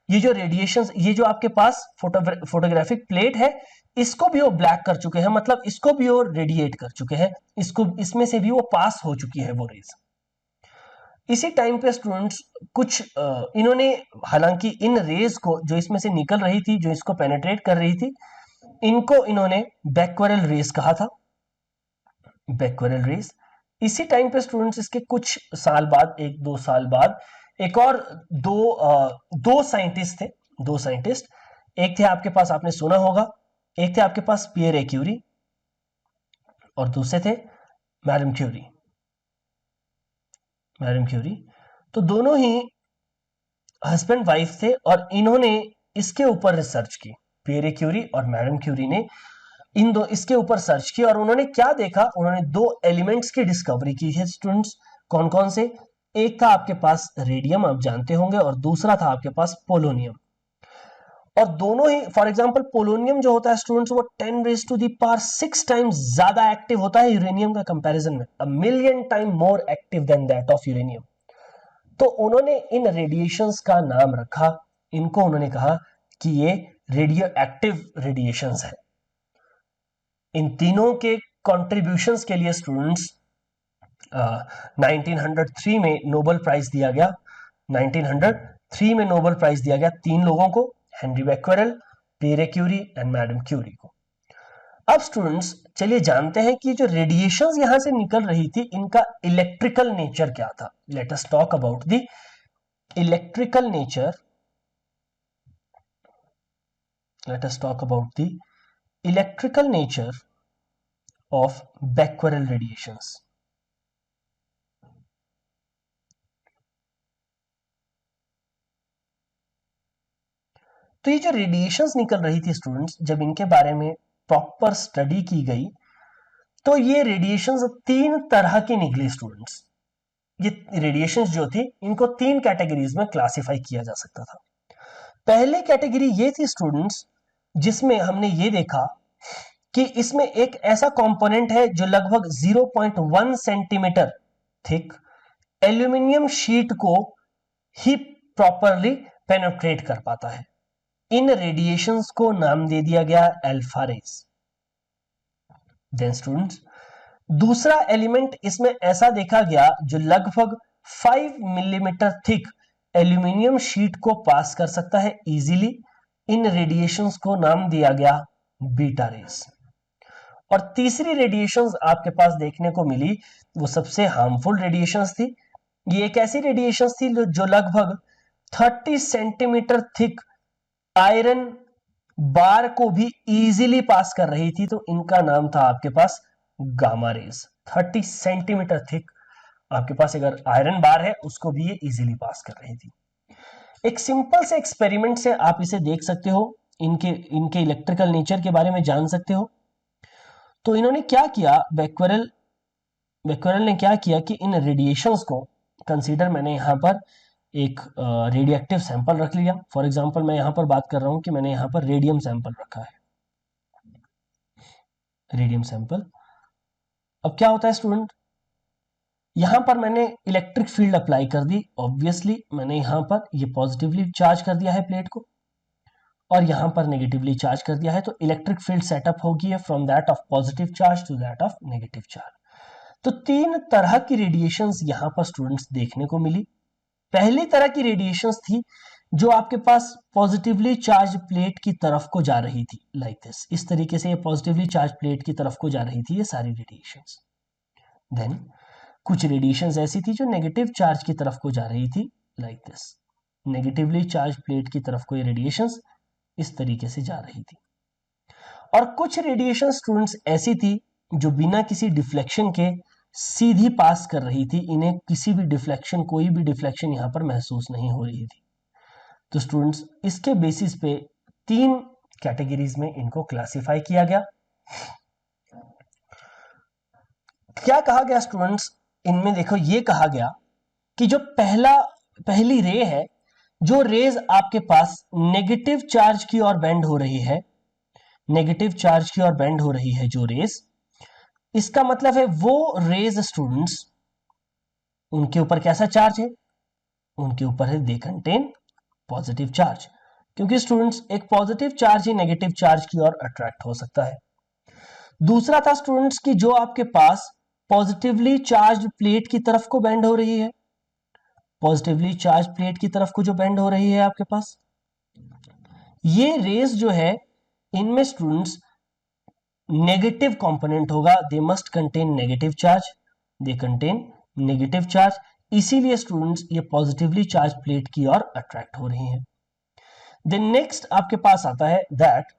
ये जो रेडिएशन, ये जो आपके पास फोटोग्राफिक प्लेट है इसको भी वो ब्लैक कर चुके हैं, मतलब इसको भी वो रेडिएट कर चुके हैं, इसको इसमें से भी वो पास हो चुकी है वो रेज। इसी टाइम पे स्टूडेंट्स कुछ इन्होंने, हालांकि इन रेज को जो इसमें से निकल रही थी, जो इसको पेनिट्रेट कर रही थी, इनको इन्होंने बेक्वेरेल रेज कहा था, बेक्वेरेल रेज। इसी टाइम पे स्टूडेंट्स इसके कुछ साल बाद, 1-2 साल बाद, एक और दो साइंटिस्ट थे, दो साइंटिस्ट, एक थे आपके पास, आपने सुना होगा, एक थे आपके पास पियर क्यूरी और दूसरे थे मैडम क्यूरी, मैडम क्यूरी। तो दोनों ही हस्बैंड वाइफ थे और इन्होंने इसके ऊपर रिसर्च की, पियर क्यूरी और मैडम क्यूरी ने इन दो इसके ऊपर सर्च किया और उन्होंने क्या देखा, उन्होंने 2 एलिमेंट्स की डिस्कवरी की है स्टूडेंट्स। कौन कौन से? एक था आपके पास रेडियम, आप जानते होंगे, और दूसरा था आपके पास पोलोनियम। और दोनों ही, फॉर एग्जांपल पोलोनियम जो होता है स्टूडेंट्स, वो 10⁻⁶ टाइम्स ज्यादा एक्टिव होता है यूरेनियम का कंपैरिजन में, a million time more active than that of uranium. तो उन्होंने इन रेडिएशंस का नाम रखा, इनको उन्होंने कहा कि ये रेडियो एक्टिव रेडिएशंस है। इन तीनों के कॉन्ट्रीब्यूशंस के लिए स्टूडेंट्स 1903 में नोबेल प्राइज दिया गया। 1903 में नोबेल प्राइज दिया गया तीन लोगों को, Henri Becquerel, Pierre Curie and madam Curie को। अब स्टूडेंट्स चलिए जानते हैं कि जो रेडिएशंस यहां से निकल रही थी इनका इलेक्ट्रिकल नेचर क्या था। Late us talk about the electrical nature, let us talk about the electrical nature of Becquerel radiations. तो ये जो रेडिएशंस निकल रही थी स्टूडेंट्स, जब इनके बारे में प्रॉपर स्टडी की गई तो ये रेडिएशंस तीन तरह की निकली स्टूडेंट्स। ये रेडिएशंस जो थी इनको तीन कैटेगरीज में क्लासिफाई किया जा सकता था। पहली कैटेगरी ये थी स्टूडेंट्स जिसमें हमने ये देखा कि इसमें एक ऐसा कंपोनेंट है जो लगभग 0.1 सेंटीमीटर थिक एल्यूमिनियम शीट को ही प्रॉपरली पेनिट्रेट कर पाता है। इन रेडिएशंस को नाम दे दिया गया अल्फा रेज। देन स्टूडेंट्स दूसरा एलिमेंट इसमें ऐसा देखा गया जो लगभग 5 मिलीमीटर थिक एल्यूमिनियम शीट को पास कर सकता है इजीली। इन रेडिएशंस को नाम दिया गया बीटा रेज। और तीसरी रेडिएशंस आपके पास देखने को मिली वो सबसे हार्मफुल रेडिएशंस थी। ये एक ऐसी रेडिएशंस थी जो लगभग 30 सेंटीमीटर थिक आयरन बार को भी इजीली पास कर रही थी, तो इनका नाम था आपके पास गामा रेज। 30 सेंटीमीटर थिक आपके पास अगर आयरन बार है उसको भी ये इजीली पास कर रही थी। एक सिंपल से एक्सपेरिमेंट से आप इसे देख सकते हो, इनके इनके इलेक्ट्रिकल नेचर के बारे में जान सकते हो। तो इन्होंने क्या किया, बैक्वेरेल ने क्या किया कि इन रेडिएशंस को कंसीडर, मैंने यहां पर एक रेडियो एक्टिव सैंपल रख लिया। फॉर एग्जांपल मैं यहां पर बात कर रहा हूं कि मैंने यहां पर रेडियम सैंपल रखा है, रेडियम सैंपल। अब क्या होता है स्टूडेंट, यहां पर मैंने इलेक्ट्रिक फील्ड अप्लाई कर दी। ऑब्वियसली मैंने यहां पर ये पॉजिटिवली चार्ज कर दिया है प्लेट को और यहां पर नेगेटिवली चार्ज कर दिया है, तो इलेक्ट्रिक फील्ड सेटअप होगी है from that of positive charge to that of negative charge. तो तीन तरह की रेडिएशंस यहां पर स्टूडेंट्स देखने को मिली। पहली तरह की रेडिएशंस थी जो आपके पास पॉजिटिवली चार्ज प्लेट की तरफ को जा रही थी, लाइक दिस, इस तरीके से ये पॉजिटिवली चार्ज प्लेट की तरफ को जा रही थी ये सारी रेडिएशंस। देन कुछ रेडिएशंस ऐसी थी जो नेगेटिव चार्ज की तरफ को जा रही थी, like this, negatively charge plate की तरफ को ये रेडिएशंस इस तरीके से जा रही थी। और कुछ रेडिएशन स्टूडेंट्स ऐसी थी जो बिना किसी डिफ्लेक्शन के सीधी पास कर रही थी, इन्हें किसी भी डिफ्लेक्शन, कोई भी डिफ्लेक्शन यहां पर महसूस नहीं हो रही थी। तो स्टूडेंट्स इसके बेसिस पे तीन कैटेगरीज में इनको क्लासिफाई किया गया। क्या कहा गया स्टूडेंट्स इनमें, देखो ये कहा गया कि जो पहली रे है, जो रेज आपके पास नेगेटिव चार्ज की ओर बेंड हो रही है, नेगेटिव चार्ज की ओर बेंड हो रही है जो रेज, इसका मतलब है वो रेज स्टूडेंट्स, उनके ऊपर कैसा चार्ज है, उनके ऊपर है दे कंटेन पॉजिटिव चार्ज, क्योंकि स्टूडेंट्स एक पॉजिटिव चार्ज ही नेगेटिव चार्ज की ओर अट्रैक्ट हो सकता है। दूसरा था स्टूडेंट्स की जो आपके पास पॉजिटिवली चार्ज प्लेट की तरफ को बेंड हो रही है, पॉजिटिवली चार्ज प्लेट की तरफ को जो बेंड हो रही है आपके पास, ये रेज जो है इनमें स्टूडेंट्स नेगेटिव कंपोनेंट होगा, they must contain negative charge, they contain negative charge, इसीलिए स्टूडेंट्स ये पॉजिटिवली चार्ज प्लेट की ओर अट्रैक्ट हो रही हैं। देन नेक्स्ट आपके पास आता है दैट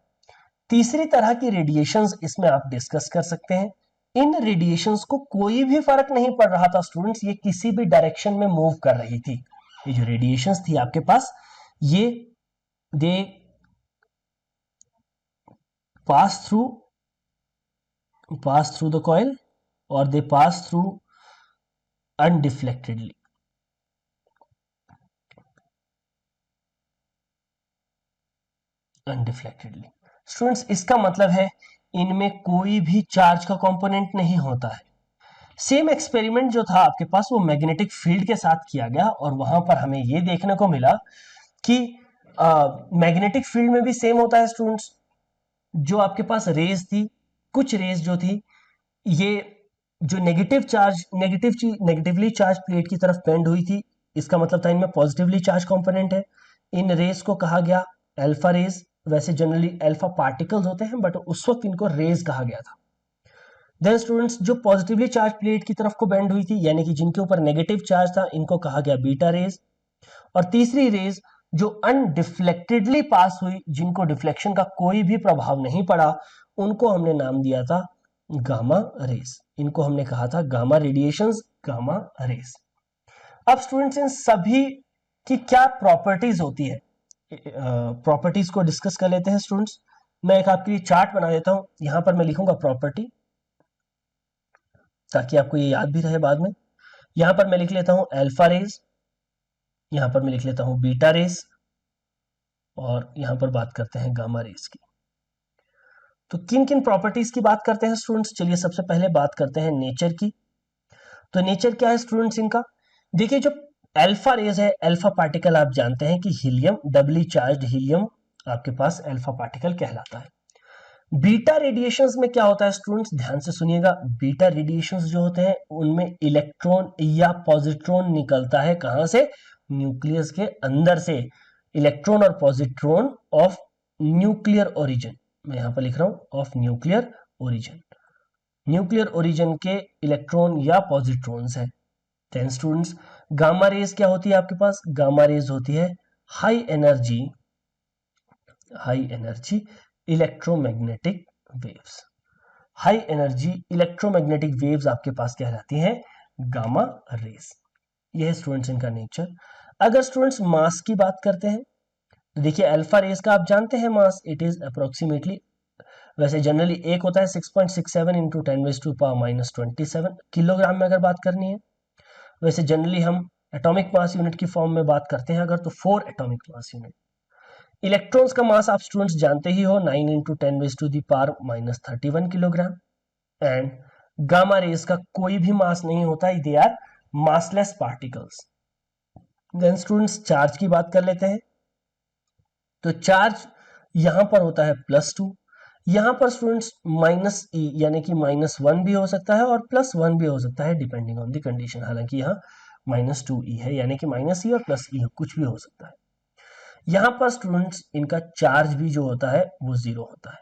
तीसरी तरह की रेडिएशंस इसमें आप डिस्कस कर सकते हैं। इन रेडिएशंस को कोई भी फर्क नहीं पड़ रहा था स्टूडेंट्स, ये किसी भी डायरेक्शन में मूव कर रही थी। ये जो रेडिएशंस थी आपके पास, ये they pass through the coil or they pass through undeflectedly. Undeflectedly. Students इसका मतलब है इनमें कोई भी चार्ज का कंपोनेंट नहीं होता है। सेम एक्सपेरिमेंट जो था आपके पास वो मैग्नेटिक फील्ड के साथ किया गया और वहां पर हमें ये देखने को मिला कि मैग्नेटिक फील्ड में भी सेम होता है स्टूडेंट्स। जो आपके पास रेज थी, कुछ रेज जो थी ये जो negative charge negatively charge plate की तरफ बेंड हुई थी, इसका मतलब था इनमें पॉजिटिवली चार्ज कंपोनेंट है। इन रेज को कहा गया अल्फा रेज। वैसे जनरली अल्फा पार्टिकल्स होते हैं बट उस वक्त इनको रेज कहा गया था। देन स्टूडेंट्स जो पॉजिटिवली चार्ज प्लेट की तरफ को बेंड हुई थी यानी कि जिनके ऊपर नेगेटिव चार्ज था, इनको कहा गया बीटा रेज। और तीसरी रेज जो अनडिफ्लेक्टेडली पास हुई, जिनको डिफ्लेक्शन का कोई भी प्रभाव नहीं पड़ा, उनको हमने नाम दिया था गामा रेज। इनको हमने कहा था गामा रेडिएशंस, गामा रेज। अब स्टूडेंट्स इन सभी की क्या प्रॉपर्टीज होती है, प्रॉपर्टीज को डिस्कस कर लेते हैं स्टूडेंट्स। मैं एक आपके लिए चार्ट बना देता हूं, यहां पर मैं लिखूंगा प्रॉपर्टी ताकि आपको ये याद भी रहे बाद में। यहां पर मैं लिख लेता हूं अल्फा रेज, यहां पर मैं लिख लेता हूं बीटा रेज, और यहां पर बात करते हैं गामा रेज की। तो किन किन प्रॉपर्टीज की बात करते हैं स्टूडेंट्स, चलिए सबसे पहले बात करते हैं नेचर की। तो नेचर क्या है स्टूडेंट्स इनका, देखिए जो अल्फा रेज है, अल्फा पार्टिकल आप जानते हैं कि हीलियम, डबली चार्ज हीलियम आपके पास अल्फा पार्टिकल कहलाता है। बीटा रेडिएशंस में क्या होता है स्टूडेंट्स, ध्यान से सुनिएगा। बीटा रेडिएशंस जो होते हैं उनमें इलेक्ट्रॉन या पॉजिट्रॉन निकलता है, कहां से, न्यूक्लियस के अंदर से। इलेक्ट्रॉन और पॉजिट्रॉन ऑफ न्यूक्लियर ओरिजिन, मैं यहां पर लिख रहा हूं of nuclear origin. Nuclear origin के इलेक्ट्रॉन या पॉजिट्रॉन्स है। देन स्टूडेंट्स गामा रेज क्या होती है आपके पास, गामा रेज होती है high energy electromagnetic waves. High energy electromagnetic waves आपके पास कहलाती हैं गामा रेज। यह है स्टूडेंट्स इनका नेचर। अगर स्टूडेंट्स मास की बात करते हैं तो देखिए अल्फा रेज का आप जानते हैं मास, इट इज अप्रोक्सीमेटली, वैसे जनरली एक होता है 6.67 इंटू 10⁻⁻27 किलोग्राम में अगर बात करनी है। वैसे जनरली हम एटॉमिक मास यूनिट की फॉर्म में बात करते हैं अगर, तो 4 एटॉमिक मास यूनिट। इलेक्ट्रॉन्स का मास आप स्टूडेंट्स जानते ही हो 9 into 10⁻⁻31 kilogram. And gamma rays का कोई भी मास नहीं होता, they are massless particles. Then students charge की बात कर लेते हैं। तो चार्ज यहां पर होता है +2, यहां पर स्टूडेंट्स -e यानी कि -1 भी हो सकता है और +1 भी हो सकता है डिपेंडिंग ऑन द कंडीशन। हालांकि यहाँ -2e है यानी कि -e और +e कुछ भी हो सकता है। यहां पर स्टूडेंट्स इनका चार्ज भी जो होता है वो 0 होता है।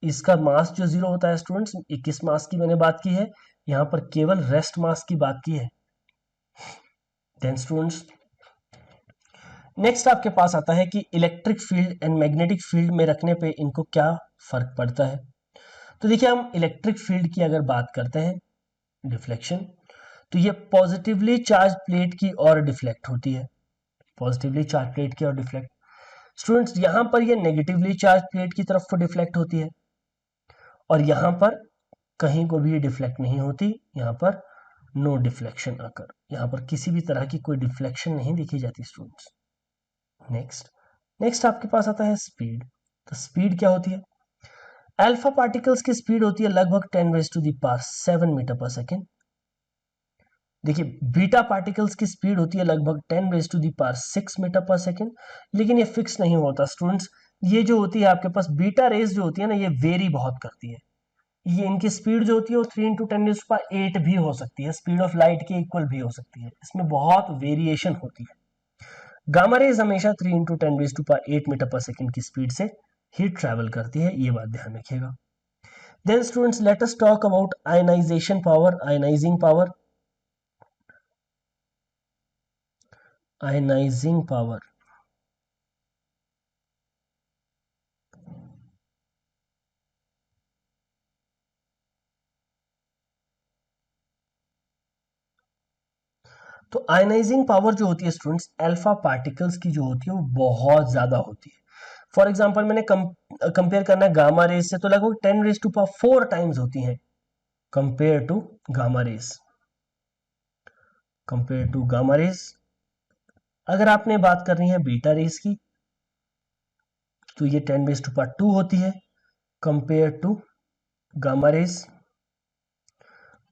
इसका मास जो 0 होता है स्टूडेंट्स, 21 मास की मैंने बात की है, यहां पर केवल रेस्ट मास की बात की है। देन स्टूडेंट्स नेक्स्ट आपके पास आता है कि electric field and magnetic field में रखने पे इनको क्या फर्क पड़ता है। तो देखिए हम इलेक्ट्रिक फील्ड की अगर बात करते हैं, डिफ्लेक्शन, तो ये पॉजिटिवली चार्ज प्लेट की ओर डिफ्लेक्ट होती है, पॉजिटिवली चार्ज प्लेट की ओर डिफ्लेक्ट। स्टूडेंट्स यहां पर ये नेगेटिवली चार्ज प्लेट की तरफ को डिफ्लेक्ट होती है और यहां पर कहीं को भी डिफ्लेक्ट नहीं होती, यहां पर नो डिफ्लेक्शन अकर, यहां पर किसी भी तरह की कोई डिफ्लेक्शन नहीं देखी जाती स्टूडेंट्स। नेक्स्ट आपके पास आता है स्पीड। तो स्पीड क्या होती है, अल्फा पार्टिकल्स की स्पीड होती है लगभग 10⁻⁷ मीटर पर सेकेंड। देखिए बीटा पार्टिकल्स की स्पीड होती है लगभग 10⁻⁶ मीटर पर सेकेंड। लेकिन ये फिक्स नहीं होता स्टूडेंट्स, ये जो होती है आपके पास बीटा रेज जो होती है ना, ये वेरी बहुत करती है। ये इनकी स्पीड जो होती है वो 3 इंटू 10⁸ भी हो सकती है, स्पीड ऑफ लाइट के इक्वल भी हो सकती है, इसमें बहुत वेरिएशन होती है। गामा रेज हमेशा 3 इंटू 10⁸ मीटर पर सेकेंड की स्पीड से हीट ट्रेवल करती है, ये बात ध्यान रखिएगा। Then students let us talk about ionisation power, ionising power. Ionising power, तो आयनाइजिंग पावर जो होती है स्टूडेंट्स, अल्फा पार्टिकल्स की जो होती है वो बहुत ज्यादा होती है। फॉर एग्जांपल मैंने कंपेयर करना है गामा रेज से, तो लगभग 10⁻⁴ टाइम्स होती हैं compare to gamma rays, compare to gamma rays. अगर आपने बात करनी है बीटा रेज की, तो ये 10⁻², होती है कंपेयर टू गामा रेज।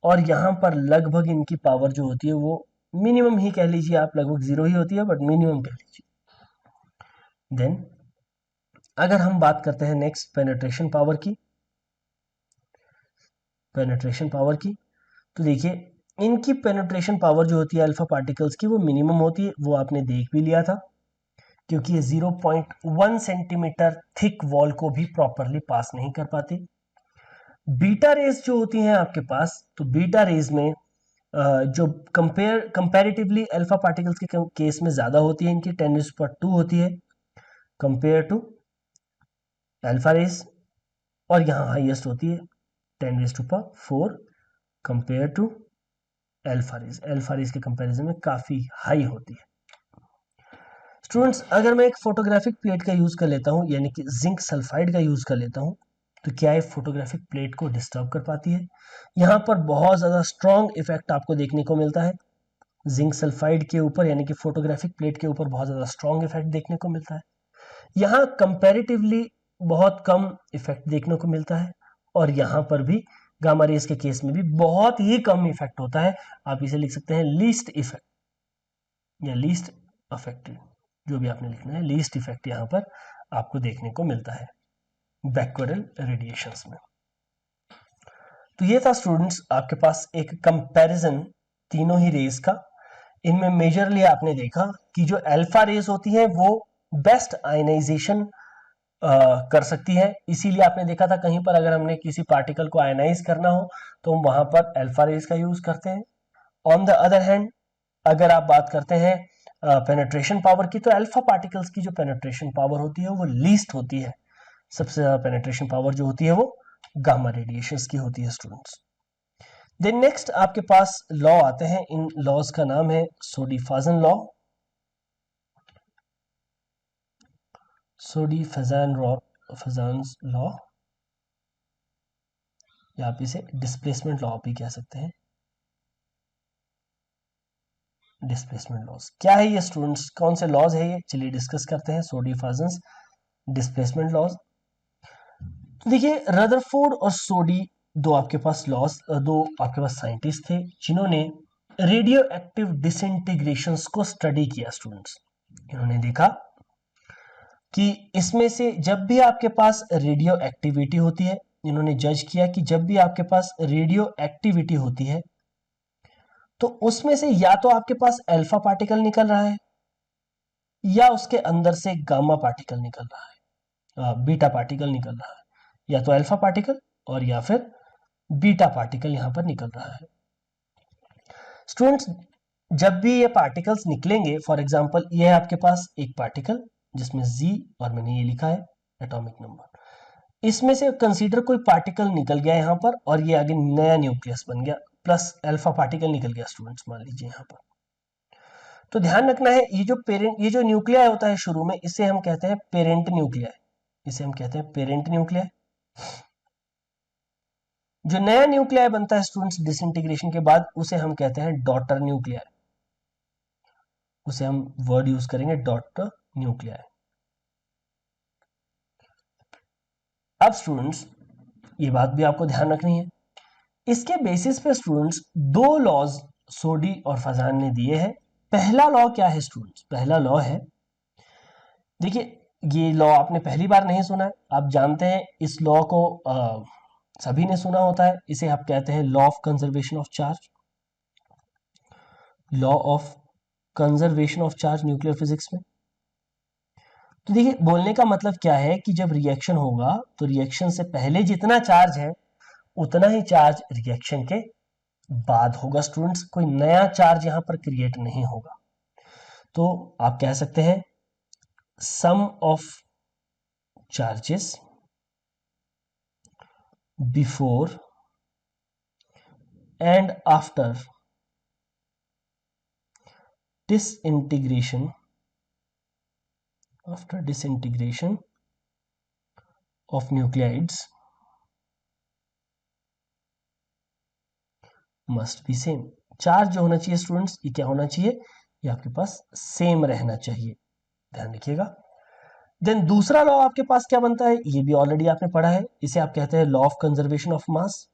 और यहां पर लगभग इनकी पावर जो होती है वो मिनिमम ही कह लीजिए आप, लगभग 0 ही होती है, बट मिनिमम कह लीजिए। देन अगर हम बात करते हैं नेक्स्ट पेनिट्रेशन पावर की, तो देखिए इनकी पेनिट्रेशन पावर जो होती है अल्फा पार्टिकल्स की वो मिनिमम होती है, वो आपने देख भी लिया था, क्योंकि ये 0.1 सेंटीमीटर थिक वॉल को भी प्रॉपरली पास नहीं कर पाती। बीटा रेज जो होती हैं आपके पास, तो बीटा रेज में जो कंपेरेटिवली अल्फा पार्टिकल्स के केस में ज्यादा होती है, इनकी 10⁻² होती है कंपेयर टू अल्फा रेज, और यहाँ हाईएस्ट होती है 10⁻⁴ कंपेयर टू अल्फा रेज के कंपैरिजन में काफी हाई होती है। स्टूडेंट्स अगर मैं एक फोटोग्राफिक प्लेट का यूज कर लेता हूं, यानी कि जिंक सल्फाइड का यूज कर लेता हूं, तो क्या ये फोटोग्राफिक प्लेट को डिस्टर्ब कर पाती है? यहाँ पर बहुत ज्यादा स्ट्रॉन्ग इफेक्ट आपको देखने को मिलता है जिंक सल्फाइड के ऊपर, यानी कि फोटोग्राफिक प्लेट के ऊपर बहुत ज्यादा स्ट्रॉन्ग इफेक्ट देखने को मिलता है। यहाँ कंपैरेटिवली बहुत कम इफेक्ट देखने को मिलता है, और यहाँ पर भी गामा रेज के केस में भी बहुत ही कम इफेक्ट होता है। आप इसे लिख सकते हैं लीस्ट इफेक्ट या लीस्ट अफेक्टेड, जो भी आपने लिखना है, लीस्ट इफेक्ट यहाँ पर आपको देखने को मिलता है बैकवर्डल रेडिएशंस में। तो ये था स्टूडेंट्स आपके पास एक कंपैरिजन तीनों ही रेज का। इनमें मेजरली आपने देखा कि जो अल्फा रेज होती है वो बेस्ट आयनाइजेशन कर सकती है, इसीलिए आपने देखा था कहीं पर अगर हमने किसी पार्टिकल को आयनाइज करना हो तो हम वहां पर अल्फा रेज का यूज करते हैं। ऑन द अदर हैंड अगर आप बात करते हैं पेनिट्रेशन पावर की, तो अल्फा पार्टिकल्स की जो पेनिट्रेशन पावर होती है वो लीस्ट होती है। सबसे ज्यादा पेनिट्रेशन पावर जो होती है वो गामा रेडिएशंस की होती है स्टूडेंट्स। देन नेक्स्ट आपके पास लॉ आते हैं, इन लॉज का नाम है सोडी-फाजन लॉ। सोडी-फाजन लॉ, या आप इसे डिस्प्लेसमेंट लॉ भी कह सकते हैं। डिस्प्लेसमेंट लॉज क्या है ये स्टूडेंट्स, कौन से लॉज है ये, चलिए डिस्कस करते हैं। सोडी-फाजन डिस्प्लेसमेंट लॉज। तो देखिए रदरफोर्ड और सोडी दो आपके पास साइंटिस्ट थे जिन्होंने रेडियो एक्टिव डिसइंटीग्रेशंस को स्टडी किया स्टूडेंट्स। इन्होंने देखा कि इसमें से जब भी आपके पास रेडियो एक्टिविटी होती है, इन्होंने जज किया कि जब भी आपके पास रेडियो एक्टिविटी होती है तो उसमें से या तो आपके पास अल्फा पार्टिकल निकल रहा है या उसके अंदर से गामा पार्टिकल निकल रहा है, बीटा पार्टिकल निकल रहा है, या तो अल्फा पार्टिकल और या फिर बीटा पार्टिकल यहां पर निकल रहा है। स्टूडेंट्स जब भी ये पार्टिकल्स निकलेंगे, फॉर एग्जांपल ये है आपके पास एक पार्टिकल जिसमें जी और मैंने ये लिखा है एटॉमिक नंबर, इसमें से कंसीडर कोई पार्टिकल निकल गया यहां पर और ये आगे नया न्यूक्लियस बन गया, प्लस अल्फा पार्टिकल निकल गया स्टूडेंट्स, मान लीजिए यहां पर। तो ध्यान रखना है ये जो न्यूक्लियाई होता है शुरू में, इसे हम कहते हैं पेरेंट न्यूक्लियाई, इसे हम कहते हैं पेरेंट न्यूक्लियाई। जो नया न्यूक्लियाई बनता है स्टूडेंट्स डिसइंटीग्रेशन के बाद, उसे हम कहते हैं डॉटर न्यूक्लियाई, उसे हम वर्ड यूज करेंगे डॉटर न्यूक्लियाई। अब स्टूडेंट्स ये बात भी आपको ध्यान रखनी है, इसके बेसिस पे स्टूडेंट्स दो लॉज सोडी और फजान ने दिए हैं। पहला लॉ क्या है स्टूडेंट्स, पहला लॉ है, देखिए ये लॉ आपने पहली बार नहीं सुना है, आप जानते हैं इस लॉ को सभी ने सुना होता है, इसे आप कहते हैं law of conservation of charge. Law of conservation of charge nuclear physics में। तो देखिए बोलने का मतलब क्या है कि जब रिएक्शन होगा तो रिएक्शन से पहले जितना चार्ज है उतना ही चार्ज रिएक्शन के बाद होगा स्टूडेंट्स, कोई नया चार्ज यहां पर क्रिएट नहीं होगा। तो आप कह सकते हैं sum of charges before and after disintegration of nuclides must be same। Charge जो होना चाहिए स्टूडेंट्स, ये क्या होना चाहिए, ये आपके पास सेम रहना चाहिए, ध्यान रखिएगा। देन दूसरा लॉ आपके पास क्या बनता है, ये भी ऑलरेडी आपने पढ़ा है, इसे आप कहते हैं law of conservation of mass,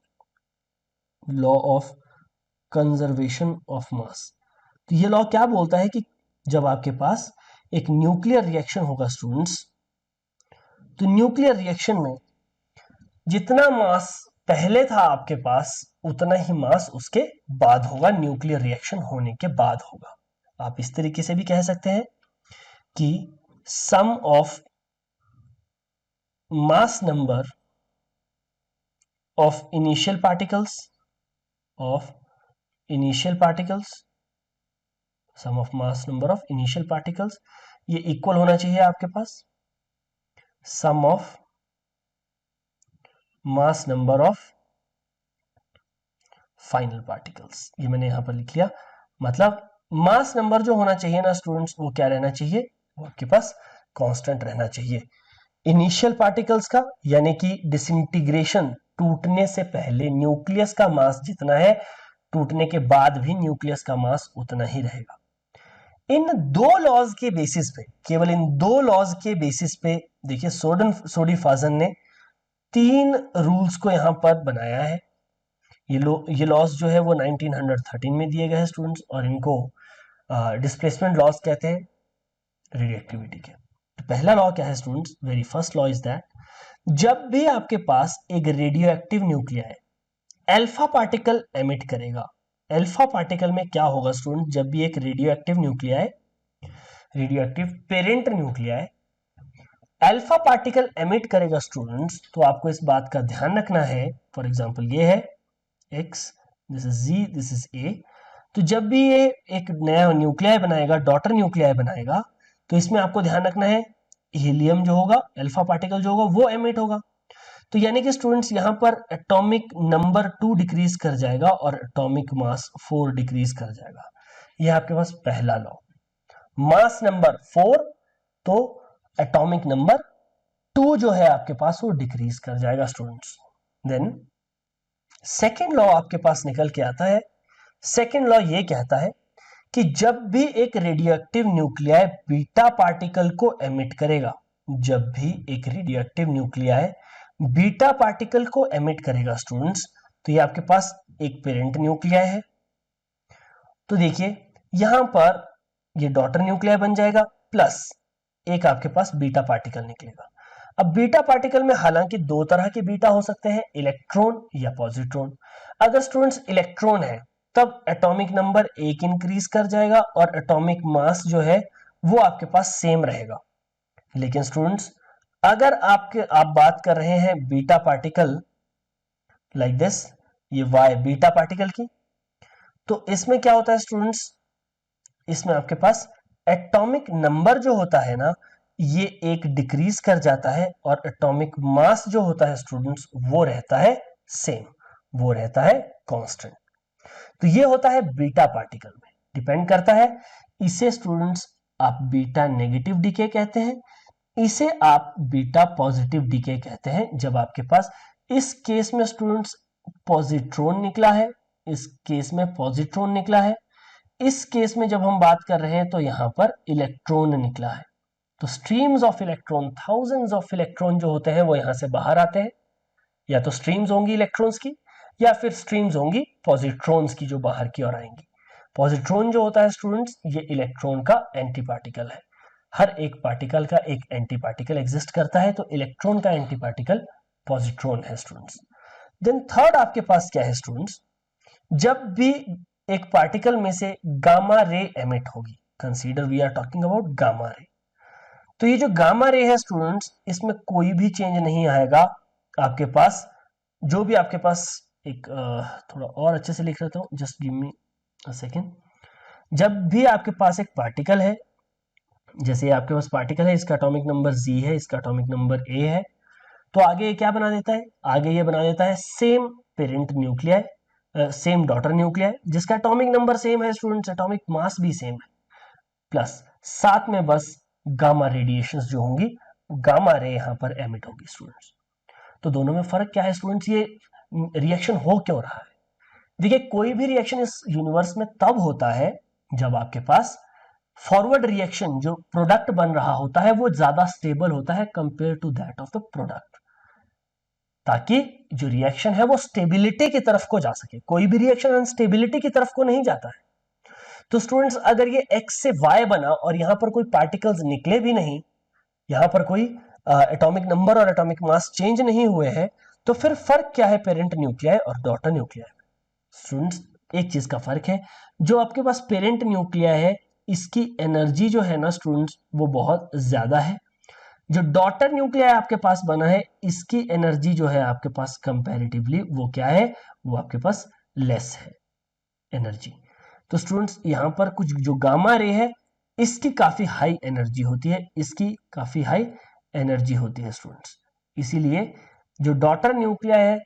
law of conservation of mass. तो ये लॉ क्या बोलता है कि जब आपके पास एक न्यूक्लियर रिएक्शन होगा स्टूडेंट्स, तो न्यूक्लियर रिएक्शन में जितना मास पहले था आपके पास उतना ही मास उसके बाद होगा, न्यूक्लियर रिएक्शन होने के बाद होगा। आप इस तरीके से भी कह सकते हैं कि sum of mass number of initial particles sum of mass number of initial particles, ये इक्वल होना चाहिए आपके पास sum of mass number of final particles. ये मैंने यहां पर लिख लिया, मतलब मास नंबर जो होना चाहिए ना स्टूडेंट्स, वो क्या रहना चाहिए, वो आपके पास कांस्टेंट रहना चाहिए इनिशियल पार्टिकल्स का, यानी कि डिसइंटीग्रेशन टूटने से पहले न्यूक्लियस का मास जितना है, टूटने के बाद भी न्यूक्लियस का मास उतना ही रहेगा। इन दो लॉज के बेसिस पे, केवल इन दो लॉज के बेसिस पे देखिए सोडिफाजन ने 3 रूल्स को यहां पर बनाया है। ये लॉस जो है वो 1913 में दिए गए हैं स्टूडेंट्स, और इनको डिस्प्लेसमेंट लॉस कहते हैं रेडियोएक्टिविटी के। तो पहला लॉ क्या है students, very first law is that जब भी आपके पास एक radio active nuclei alpha particle emit करेगा, अल्फा पार्टिकल में क्या होगा स्टूडेंट, जब भी एक radio active nuclei, radio active parent nuclei alpha particle emit करेगा स्टूडेंट्स, तो आपको इस बात का ध्यान रखना है, फॉर एग्जांपल ये है x, this is z, this is a, तो जब भी ये एक नया न्यूक्लियाई बनाएगा, डॉटर न्यूक्लियाई बनाएगा, तो इसमें आपको ध्यान रखना है हीलियम जो होगा, अल्फा पार्टिकल जो होगा वो एमिट होगा। तो यानी कि स्टूडेंट्स यहां पर एटॉमिक नंबर 2 डिक्रीज कर जाएगा और एटॉमिक मास 4 डिक्रीज कर जाएगा। यह आपके पास पहला लॉ, मास नंबर 4 तो एटॉमिक नंबर 2 जो है आपके पास वो डिक्रीज कर जाएगा स्टूडेंट्स। देन सेकेंड लॉ आपके पास निकल के आता है, सेकेंड लॉ ये कहता है कि जब भी एक रेडियोएक्टिव न्यूक्लियाई बीटा पार्टिकल को एमिट करेगा, जब भी एक रेडियोएक्टिव न्यूक्लियाई बीटा पार्टिकल को एमिट करेगा स्टूडेंट्स, तो ये आपके पास एक पेरेंट न्यूक्लियाई है, तो देखिए यहां पर ये डॉटर न्यूक्लियाई बन जाएगा, प्लस एक आपके पास बीटा पार्टिकल निकलेगा। अब बीटा पार्टिकल में हालांकि दो तरह के बीटा हो सकते हैं, इलेक्ट्रॉन या पॉजिट्रॉन। अगर स्टूडेंट्स इलेक्ट्रॉन है तब एटॉमिक नंबर 1 इंक्रीज कर जाएगा और एटॉमिक मास जो है वो आपके पास सेम रहेगा। लेकिन स्टूडेंट्स अगर आप बात कर रहे हैं बीटा पार्टिकल लाइक दिस, ये वाई बीटा पार्टिकल की, तो इसमें क्या होता है स्टूडेंट्स, इसमें आपके पास एटॉमिक नंबर जो होता है ना, ये एक डिक्रीज कर जाता है और एटॉमिक मास जो होता है स्टूडेंट्स वो रहता है सेम, वो रहता है कांस्टेंट। तो ये होता है बीटा पार्टिकल में, डिपेंड करता है। इसे स्टूडेंट्स आप बीटा नेगेटिव डीके कहते हैं, इसे आप बीटा पॉजिटिव डीके कहते हैं। जब आपके पास इस केस में स्टूडेंट्स पॉजिट्रॉन निकला है, इस केस में पॉजिट्रॉन निकला है, इस केस में जब हम बात कर रहे हैं तो यहां पर इलेक्ट्रॉन निकला है। तो streams of electron, thousands of electron जो होते हैं वो यहां से बाहर आते हैं, या तो स्ट्रीम्स होंगी इलेक्ट्रॉन्स की या फिर स्ट्रीम्स होंगी पॉजिट्रॉन्स की जो बाहर की ओर आएंगी। पॉजिट्रॉन जो होता है स्टूडेंट्स ये इलेक्ट्रॉन का एंटी पार्टिकल है, हर एक पार्टिकल का एक एंटी पार्टिकल एग्जिस्ट करता है, तो इलेक्ट्रॉन का एंटी पार्टिकल पॉजिट्रॉन है स्टूडेंट्स। देन थर्ड आपके पास क्या है स्टूडेंट्स, जब भी एक पार्टिकल में से गामा रे एमिट होगी, consider we are talking about gamma ray, तो ये जो गामा रे है स्टूडेंट्स इसमें कोई भी चेंज नहीं आएगा आपके पास, जो भी आपके पास एक थोड़ा और अच्छे से लिख लेता हूं, just give me a second. जब भी आपके पास एक पार्टिकल है, जैसे आपके पास पार्टिकल है, इसका एटॉमिक नंबर Z है, इसका एटॉमिक नंबर A है, तो आगे ये क्या बना देता है, आगे ये बना देता है same parent nuclei, same daughter nuclei, जिसका एटॉमिक नंबर सेम है स्टूडेंट्स, एटॉमिक मास भी सेम है, प्लस साथ में बस गामा रेडिएशंस जो होंगी, गामा रे यहां पर एमिट होगी स्टूडेंट्स। तो दोनों में फर्क क्या है स्टूडेंट्स, ये रिएक्शन हो क्यों रहा है। देखिए कोई भी रिएक्शन इस यूनिवर्स में तब होता है जब आपके पास फॉरवर्ड रिएक्शन जो प्रोडक्ट बन रहा होता है वो ज्यादा स्टेबल होता है compare to that of the product, ताकि जो रिएक्शन है वो स्टेबिलिटी की तरफ को जा सके। कोई भी रिएक्शन अनस्टेबिलिटी की तरफ को नहीं जाता है। तो स्टूडेंट्स, अगर ये x से y बना और यहां पर कोई पार्टिकल्स निकले भी नहीं, यहां पर कोई एटॉमिक नंबर और एटॉमिक मास चेंज नहीं हुए हैं, तो फिर फर्क क्या है पेरेंट न्यूक्लियाई और डॉटर न्यूक्लियाई में? स्टूडेंट्स, एक चीज का फर्क है, जो आपके पास पेरेंट न्यूक्लियाई है इसकी एनर्जी जो है ना स्टूडेंट्स वो बहुत ज्यादा है। जो डॉटर न्यूक्लियाई आपके पास बना है इसकी एनर्जी जो है आपके पास कंपैरेटिवली वो क्या है, वो आपके पास लेस है एनर्जी। तो स्टूडेंट्स, यहां पर कुछ जो गामा रे है इसकी काफी हाई एनर्जी होती है, इसकी काफी हाई एनर्जी होती है स्टूडेंट्स, इसीलिए जो डॉटर न्यूक्लियाई है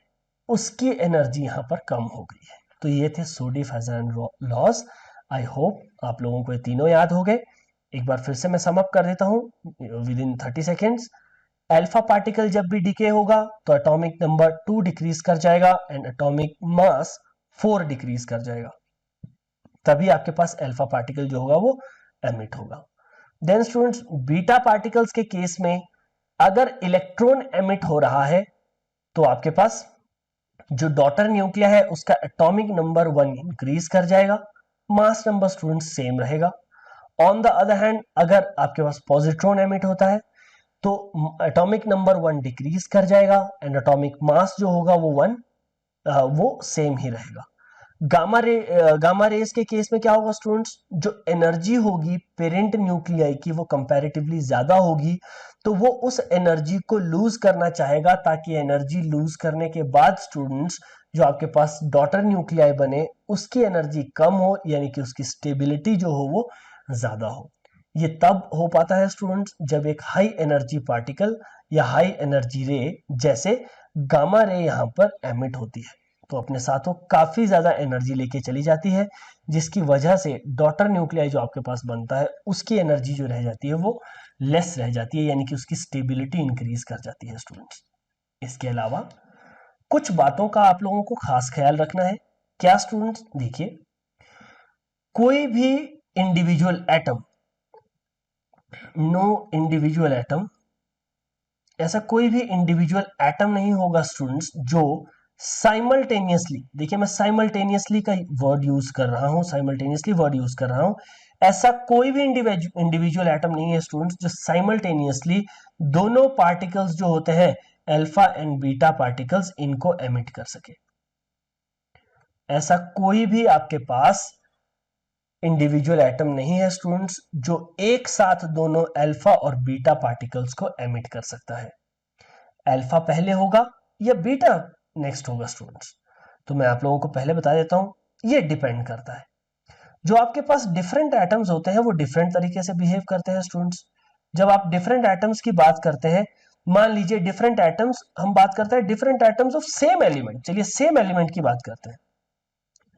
उसकी एनर्जी यहां पर कम हो गई है। तो ये थे सोडी फैजान लॉज। आई होप आप लोगों को ये तीनों याद हो गए। एक बार फिर से मैं सम अप कर देता हूं with in 30 seconds. Alpha particle जब भी डिके होगा तो एटॉमिक नंबर 2 डिक्रीज कर जाएगा एंड एटॉमिक मास 4 डिक्रीज कर जाएगा, तभी आपके पास अल्फा पार्टिकल जो होगा वो एमिट होगा। देन स्टूडेंट्स, बीटा पार्टिकल्स के केस में अगर इलेक्ट्रॉन एमिट हो रहा है तो आपके पास जो डॉटर न्यूक्लिया है उसका एटॉमिक नंबर 1 इंक्रीज कर जाएगा, मास नंबर स्टूडेंट सेम रहेगा। ऑन द अदर हैंड, अगर आपके पास पॉजिट्रॉन एमिट होता है तो एटॉमिक नंबर 1 डिक्रीज कर जाएगा एंड एटॉमिक मास जो होगा वो 1 वो सेम ही रहेगा। गामा रेस के केस में क्या होगा स्टूडेंट्स, जो एनर्जी होगी पेरेंट न्यूक्लियाई की वो कंपैरेटिवली ज्यादा होगी, तो वो उस एनर्जी को लूज करना चाहेगा, ताकि एनर्जी लूज करने के बाद स्टूडेंट्स जो आपके पास डॉटर न्यूक्लियाई बने उसकी एनर्जी कम हो, यानी कि उसकी स्टेबिलिटी जो हो वो ज्यादा हो। ये तब हो पाता है स्टूडेंट्स जब एक हाई एनर्जी पार्टिकल या हाई एनर्जी रे जैसे गामा रे यहां पर एमिट होती है, तो अपने साथ वो काफी ज्यादा एनर्जी लेके चली जाती है, जिसकी वजह से डॉटर न्यूक्लियाई जो आपके पास बनता है उसकी एनर्जी जो रह जाती है वो लेस रह जाती है, यानी कि उसकी स्टेबिलिटी इंक्रीज कर जाती है स्टूडेंट्स। इसके अलावा कुछ बातों का आप लोगों को खास ख्याल रखना है। क्या स्टूडेंट्स, देखिए, कोई भी individual atom, no individual atom, ऐसा कोई भी इंडिविजुअल एटम नहीं होगा स्टूडेंट्स जो साइमल्टेनियसली, देखिए मैं साइमल्टेनियसली का वर्ड यूज कर रहा हूं, साइमल्टेनियसली वर्ड यूज कर रहा हूं, ऐसा कोई भी इंडिविजुअल एटम नहीं है स्टूडेंट्स जो साइमल्टेनियसली दोनों पार्टिकल्स जो होते हैं अल्फा एंड बीटा पार्टिकल्स इनको एमिट कर सके। ऐसा कोई भी आपके पास इंडिविजुअल एटम नहीं है स्टूडेंट्स जो एक साथ दोनों अल्फा और बीटा पार्टिकल्स को एमिट कर सकता है। अल्फा पहले होगा या बीटा नेक्स्ट होगा स्टूडेंट्स, तो मैं आप लोगों को पहले बता देता हूं, ये डिपेंड करता है। जो आपके पास डिफरेंट एटम्स होते हैं वो डिफरेंट तरीके से बिहेव करते हैं स्टूडेंट्स। जब आप डिफरेंट एटम्स की बात करते हैं, मान लीजिए डिफरेंट एटम्स, हम बात करते हैं different atoms of same element, चलिए सेम एलिमेंट की बात करते हैं,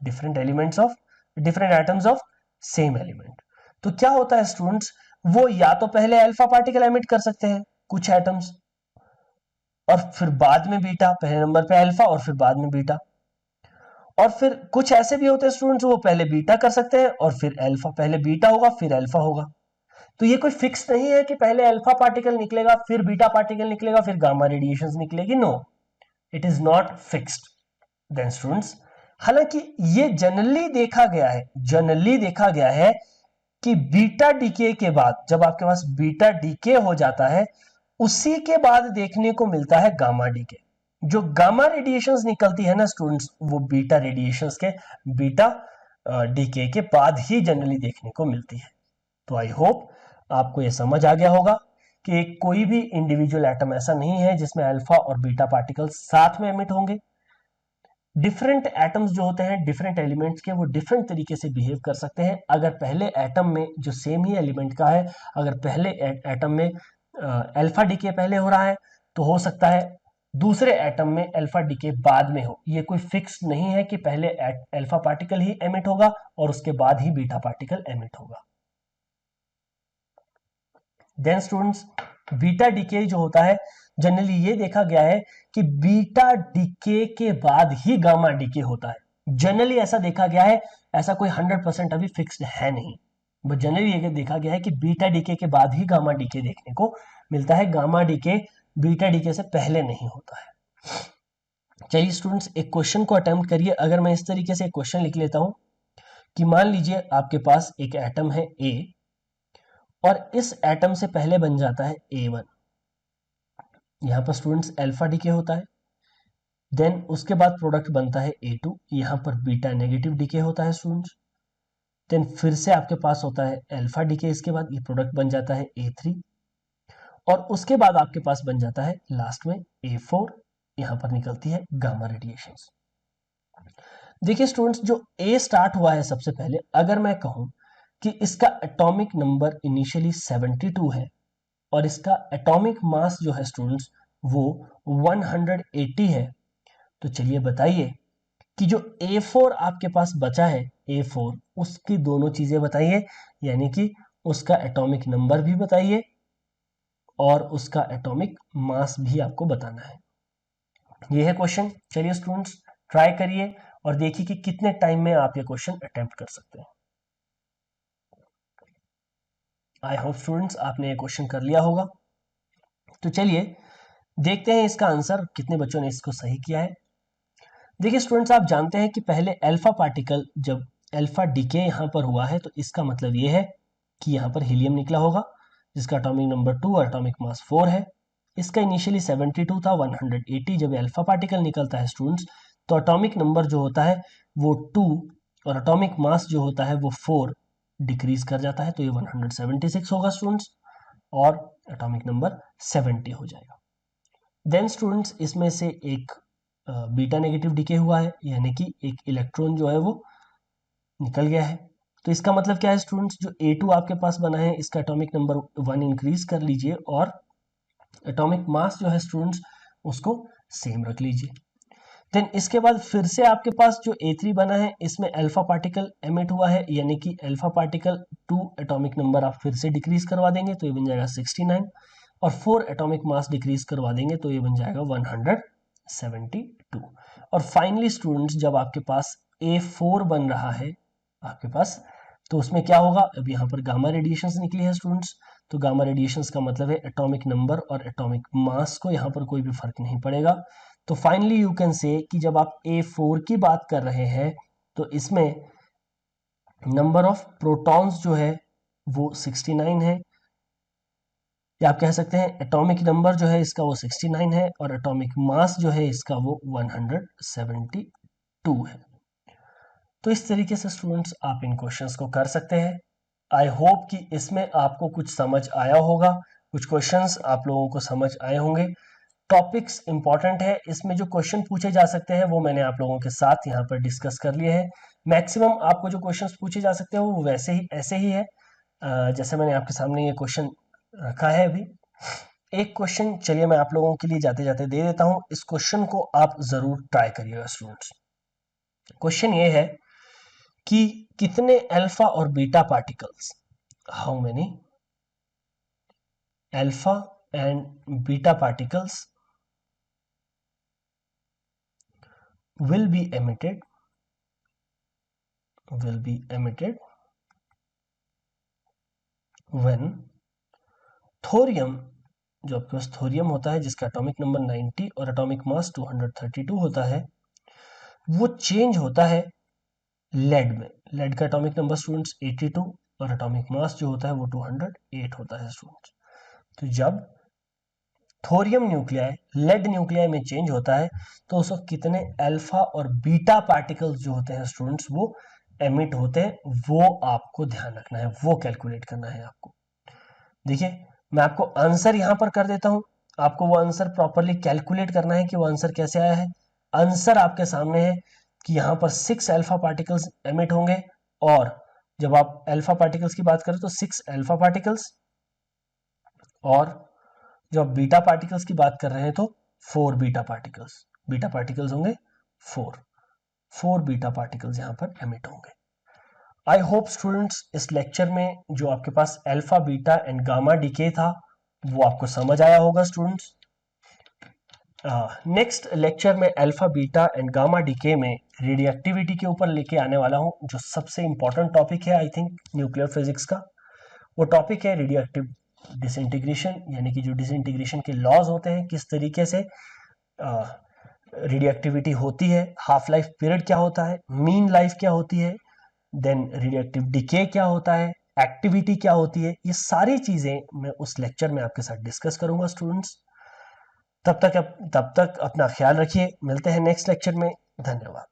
different elements of different atoms of same element. तो क्या होता है स्टूडेंट्स, वो या तो पहले अल्फा पार्टिकल एमिट कर सकते हैं कुछ एटम्स, और फिर बाद में बीटा, पहले नंबर पे अल्फा और फिर बाद में बीटा, और फिर कुछ ऐसे भी होते हैं स्टूडेंट्स वो पहले बीटा कर सकते हैं और फिर अल्फा, पहले बीटा होगा फिर अल्फा होगा। तो ये कोई फिक्स नहीं है कि पहले अल्फा पार्टिकल निकलेगा फिर बीटा पार्टिकल निकलेगा फिर गामा रेडिएशंस निकलेगी, no, it is not fixed. Then students, हालांकि ये जनरली देखा गया है कि बीटा डीके के बाद, जब आपके पास बीटा डीके हो जाता है उसी के बाद देखने को मिलता है गामा डीके। जो गामा रेडिएशंस निकलती है ना स्टूडेंट्स, वो बीटा रेडिएशंस के, बीटा डीके के बाद ही जनरली देखने को मिलती है। तो आई होप आपको ये समझ आ गया होगा कि कोई भी इंडिविजुअल एटम ऐसा नहीं है जिसमें अल्फा और बीटा पार्टिकल्स साथ में एमिट होंगे। डिफरेंट एटम्स जो होते हैं डिफरेंट एलिमेंट्स के, वो डिफरेंट तरीके से बिहेव कर सकते हैं। अगर पहले एटम में जो सेम ही एलिमेंट का है, अगर पहले एटम में अल्फा डीके पहले हो रहा है तो हो सकता है दूसरे एटम में अल्फा डीके बाद में हो। ये कोई फिक्स नहीं है कि पहले अल्फा पार्टिकल ही एमिट होगा और उसके बाद ही बीटा पार्टिकल एमिट होगा। देन स्टूडेंट्स, बीटा डीके जो होता है जनरली ये देखा गया है कि बीटा डीके के बाद ही गामा डीके होता है। जनरली ऐसा देखा गया है, ऐसा कोई 100% अभी फिक्स्ड है नहीं। बट जनरली ये देखा गया है कि बीटा डीके के बाद ही गामा डीके देखने को मिलता है, गामा डीके बीटा डीके से पहले नहीं होता है। चलिए स्टूडेंट्स, एक क्वेश्चन को अटेम्प्ट करिए। अगर मैं इस तरीके से एक क्वेश्चन लिख लेता हूं कि मान लीजिए आपके पास एक एटम है ए और इस एटम से पहले बन जाता है A1। यहां पर स्टूडेंट्स अल्फा डीके होता है, देन उसके बाद प्रोडक्ट बनता है A2, यहां पर बीटा नेगेटिव डीके होता है स्टूडेंट्स। देन फिर से आपके पास होता है अल्फा डीके, इसके बाद ये प्रोडक्ट बन जाता है A3 और उसके बाद आपके पास बन जाता है लास्ट में A4, यहां पर निकलती है गामा रेडिएशंस। देखिए स्टूडेंट्स, जो A स्टार्ट हुआ है सबसे पहले, अगर मैं कहूं कि इसका एटॉमिक नंबर इनिशियली 72 है और इसका एटॉमिक मास जो है स्टूडेंट्स वो 180 है, तो चलिए बताइए कि जो A4 आपके पास बचा है, A4, उसकी दोनों चीजें बताइए, यानी कि उसका एटॉमिक नंबर भी बताइए और उसका एटॉमिक मास भी आपको बताना है। ये है क्वेश्चन। चलिए स्टूडेंट्स, ट्राई करिए और देखिए कि कितने टाइम में आप ये क्वेश्चन अटेम्प्ट कर सकते हैं। आई होप स्टूडेंट्स आपने ये क्वेश्चन कर लिया होगा। तो चलिए देखते हैं इसका आंसर, कितने बच्चों ने इसको सही किया है। देखिए स्टूडेंट्स, आप जानते हैं कि पहले अल्फा पार्टिकल जब अल्फा डीके यहां पर हुआ है, तो इसका मतलब ये है कि यहां पर हीलियम निकला होगा जिसका एटॉमिक नंबर 2 और एटॉमिक मास 4 है। इसका इनिशियली 72 था, 180 जब अल्फा पार्टिकल निकलता है स्टूडेंट्स, तो एटॉमिक नंबर जो होता है वो 2 और एटॉमिक मास जो होता है वो 4 डिक्रीज कर जाता है, तो ये 176 होगा स्टूडेंट्स और एटॉमिक नंबर 70 हो जाएगा। देन स्टूडेंट्स, इसमें से एक बीटा नेगेटिव डीके हुआ है, यानी कि एक इलेक्ट्रॉन जो है वो निकल गया है। तो इसका मतलब क्या है स्टूडेंट्स, जो A2 आपके पास बना है इसका एटॉमिक नंबर 1 इंक्रीज कर लीजिए और एटॉमिक मास जो है स्टूडेंट्स उसको सेम रख लीजिए। देन इसके बाद फिर से आपके पास जो A3 बना है इसमें अल्फा पार्टिकल एमिट हुआ है, यानी कि अल्फा पार्टिकल 2 एटॉमिक नंबर आप फिर से डिक्रीज करवा देंगे तो ये बन जाएगा 69 और 4 एटॉमिक मास डिक्रीज करवा देंगे तो ये बन जाएगा 172। और फाइनली स्टूडेंट्स, जब आपके पास A4 बन रहा है आपके पास, तो उसमें क्या होगा, अब यहाँ पर गामा रेडिएशंस निकली है स्टूडेंट्स, तो गामा रेडिएशंस का मतलब है एटॉमिक नंबर और एटॉमिक मास को यहाँ पर कोई भी फर्क नहीं पड़ेगा। तो फाइनली यू कैन से कि जब आप A4 की बात कर रहे हैं तो इसमें नंबर ऑफ प्रोटॉन्स जो है वो 69 है, या आप कह सकते हैं एटॉमिक नंबर जो है इसका वो 69 है और एटॉमिक मास जो है इसका वो 172 है। तो इस तरीके से स्टूडेंट्स आप इन क्वेश्चंस को कर सकते हैं। आई होप कि इसमें आपको कुछ समझ आया होगा, कुछ क्वेश्चंस आप लोगों को समझ आए होंगे। टॉपिक्स इंपॉर्टेंट है, इसमें जो क्वेश्चन पूछे जा सकते हैं वो मैंने आप लोगों के साथ यहाँ पर डिस्कस कर लिए हैं। मैक्सिमम आपको जो क्वेश्चंस पूछे जा सकते हैं वो वैसे ही ऐसे ही है जैसे मैंने आपके सामने ये क्वेश्चन रखा है। अभी एक क्वेश्चन चलिए मैं आप लोगों के लिए जाते जाते दे देता हूं, इस क्वेश्चन को आप जरूर ट्राई करिएगा स्टूडेंट्स। क्वेश्चन ये है कि कितने अल्फा और beta particles, how many alpha and beta particles will be emitted when thorium, जो आपके पास थोरियम होता है जिसका एटॉमिक नंबर 90 और एटॉमिक मास 232 होता है, वो चेंज होता है लेड में। लेड का एटॉमिक नंबर स्टूडेंट्स 82 और एटॉमिक मास जो होता है वो 208 होता है स्टूडेंट्स। तो जब थोरियम न्यूक्लियाई लेड न्यूक्लियाई में चेंज होता है तो उस वक्त कितने अल्फा और बीटा पार्टिकल्स जो होते हैं स्टूडेंट्स वो एमिट होते हैं, वो आपको ध्यान रखना है, वो कैलकुलेट करना है आपको। देखिए मैं आपको आंसर यहां पर कर देता हूं, आपको वो आंसर प्रॉपरली कैलकुलेट करना है कि वो आंसर कैसे आया है। आंसर आपके सामने है कि यहां पर 6 अल्फा पार्टिकल्स एमिट होंगे और जब आप अल्फा पार्टिकल्स की बात करें तो 6 अल्फा पार्टिकल्स, और जब आप बीटा पार्टिकल्स की बात कर रहे हैं तो 4 बीटा पार्टिकल्स होंगे 4 बीटा पार्टिकल्स यहां पर एमिट होंगे। आई होप स्टूडेंट्स इस लेक्चर में जो आपके पास alpha beta and gamma decay था वो आपको समझ आया होगा स्टूडेंट्स। नेक्स्ट लेक्चर में alpha beta and gamma decay में रेडियोएक्टिविटी के ऊपर लेके आने वाला हूं, जो सबसे इंपॉर्टेंट टॉपिक है आई थिंक न्यूक्लियर फिजिक्स का। वो टॉपिक है रेडियोएक्टिव डिसइंटीग्रेशन, यानी कि जो डिसइंटीग्रेशन के लॉज होते हैं, किस तरीके से रेडियोएक्टिविटी होती है, हाफ लाइफ पीरियड क्या होता है, मीन लाइफ क्या होती है, देन रेडियोएक्टिव डिके क्या होता है, एक्टिविटी क्या होती है। ये सारी चीजें मैं उस लेक्चर में आपके साथ डिस्कस करूंगा स्टूडेंट्स। तब तक अपना ख्याल रखिए, मिलते हैं नेक्स्ट लेक्चर में। धन्यवाद।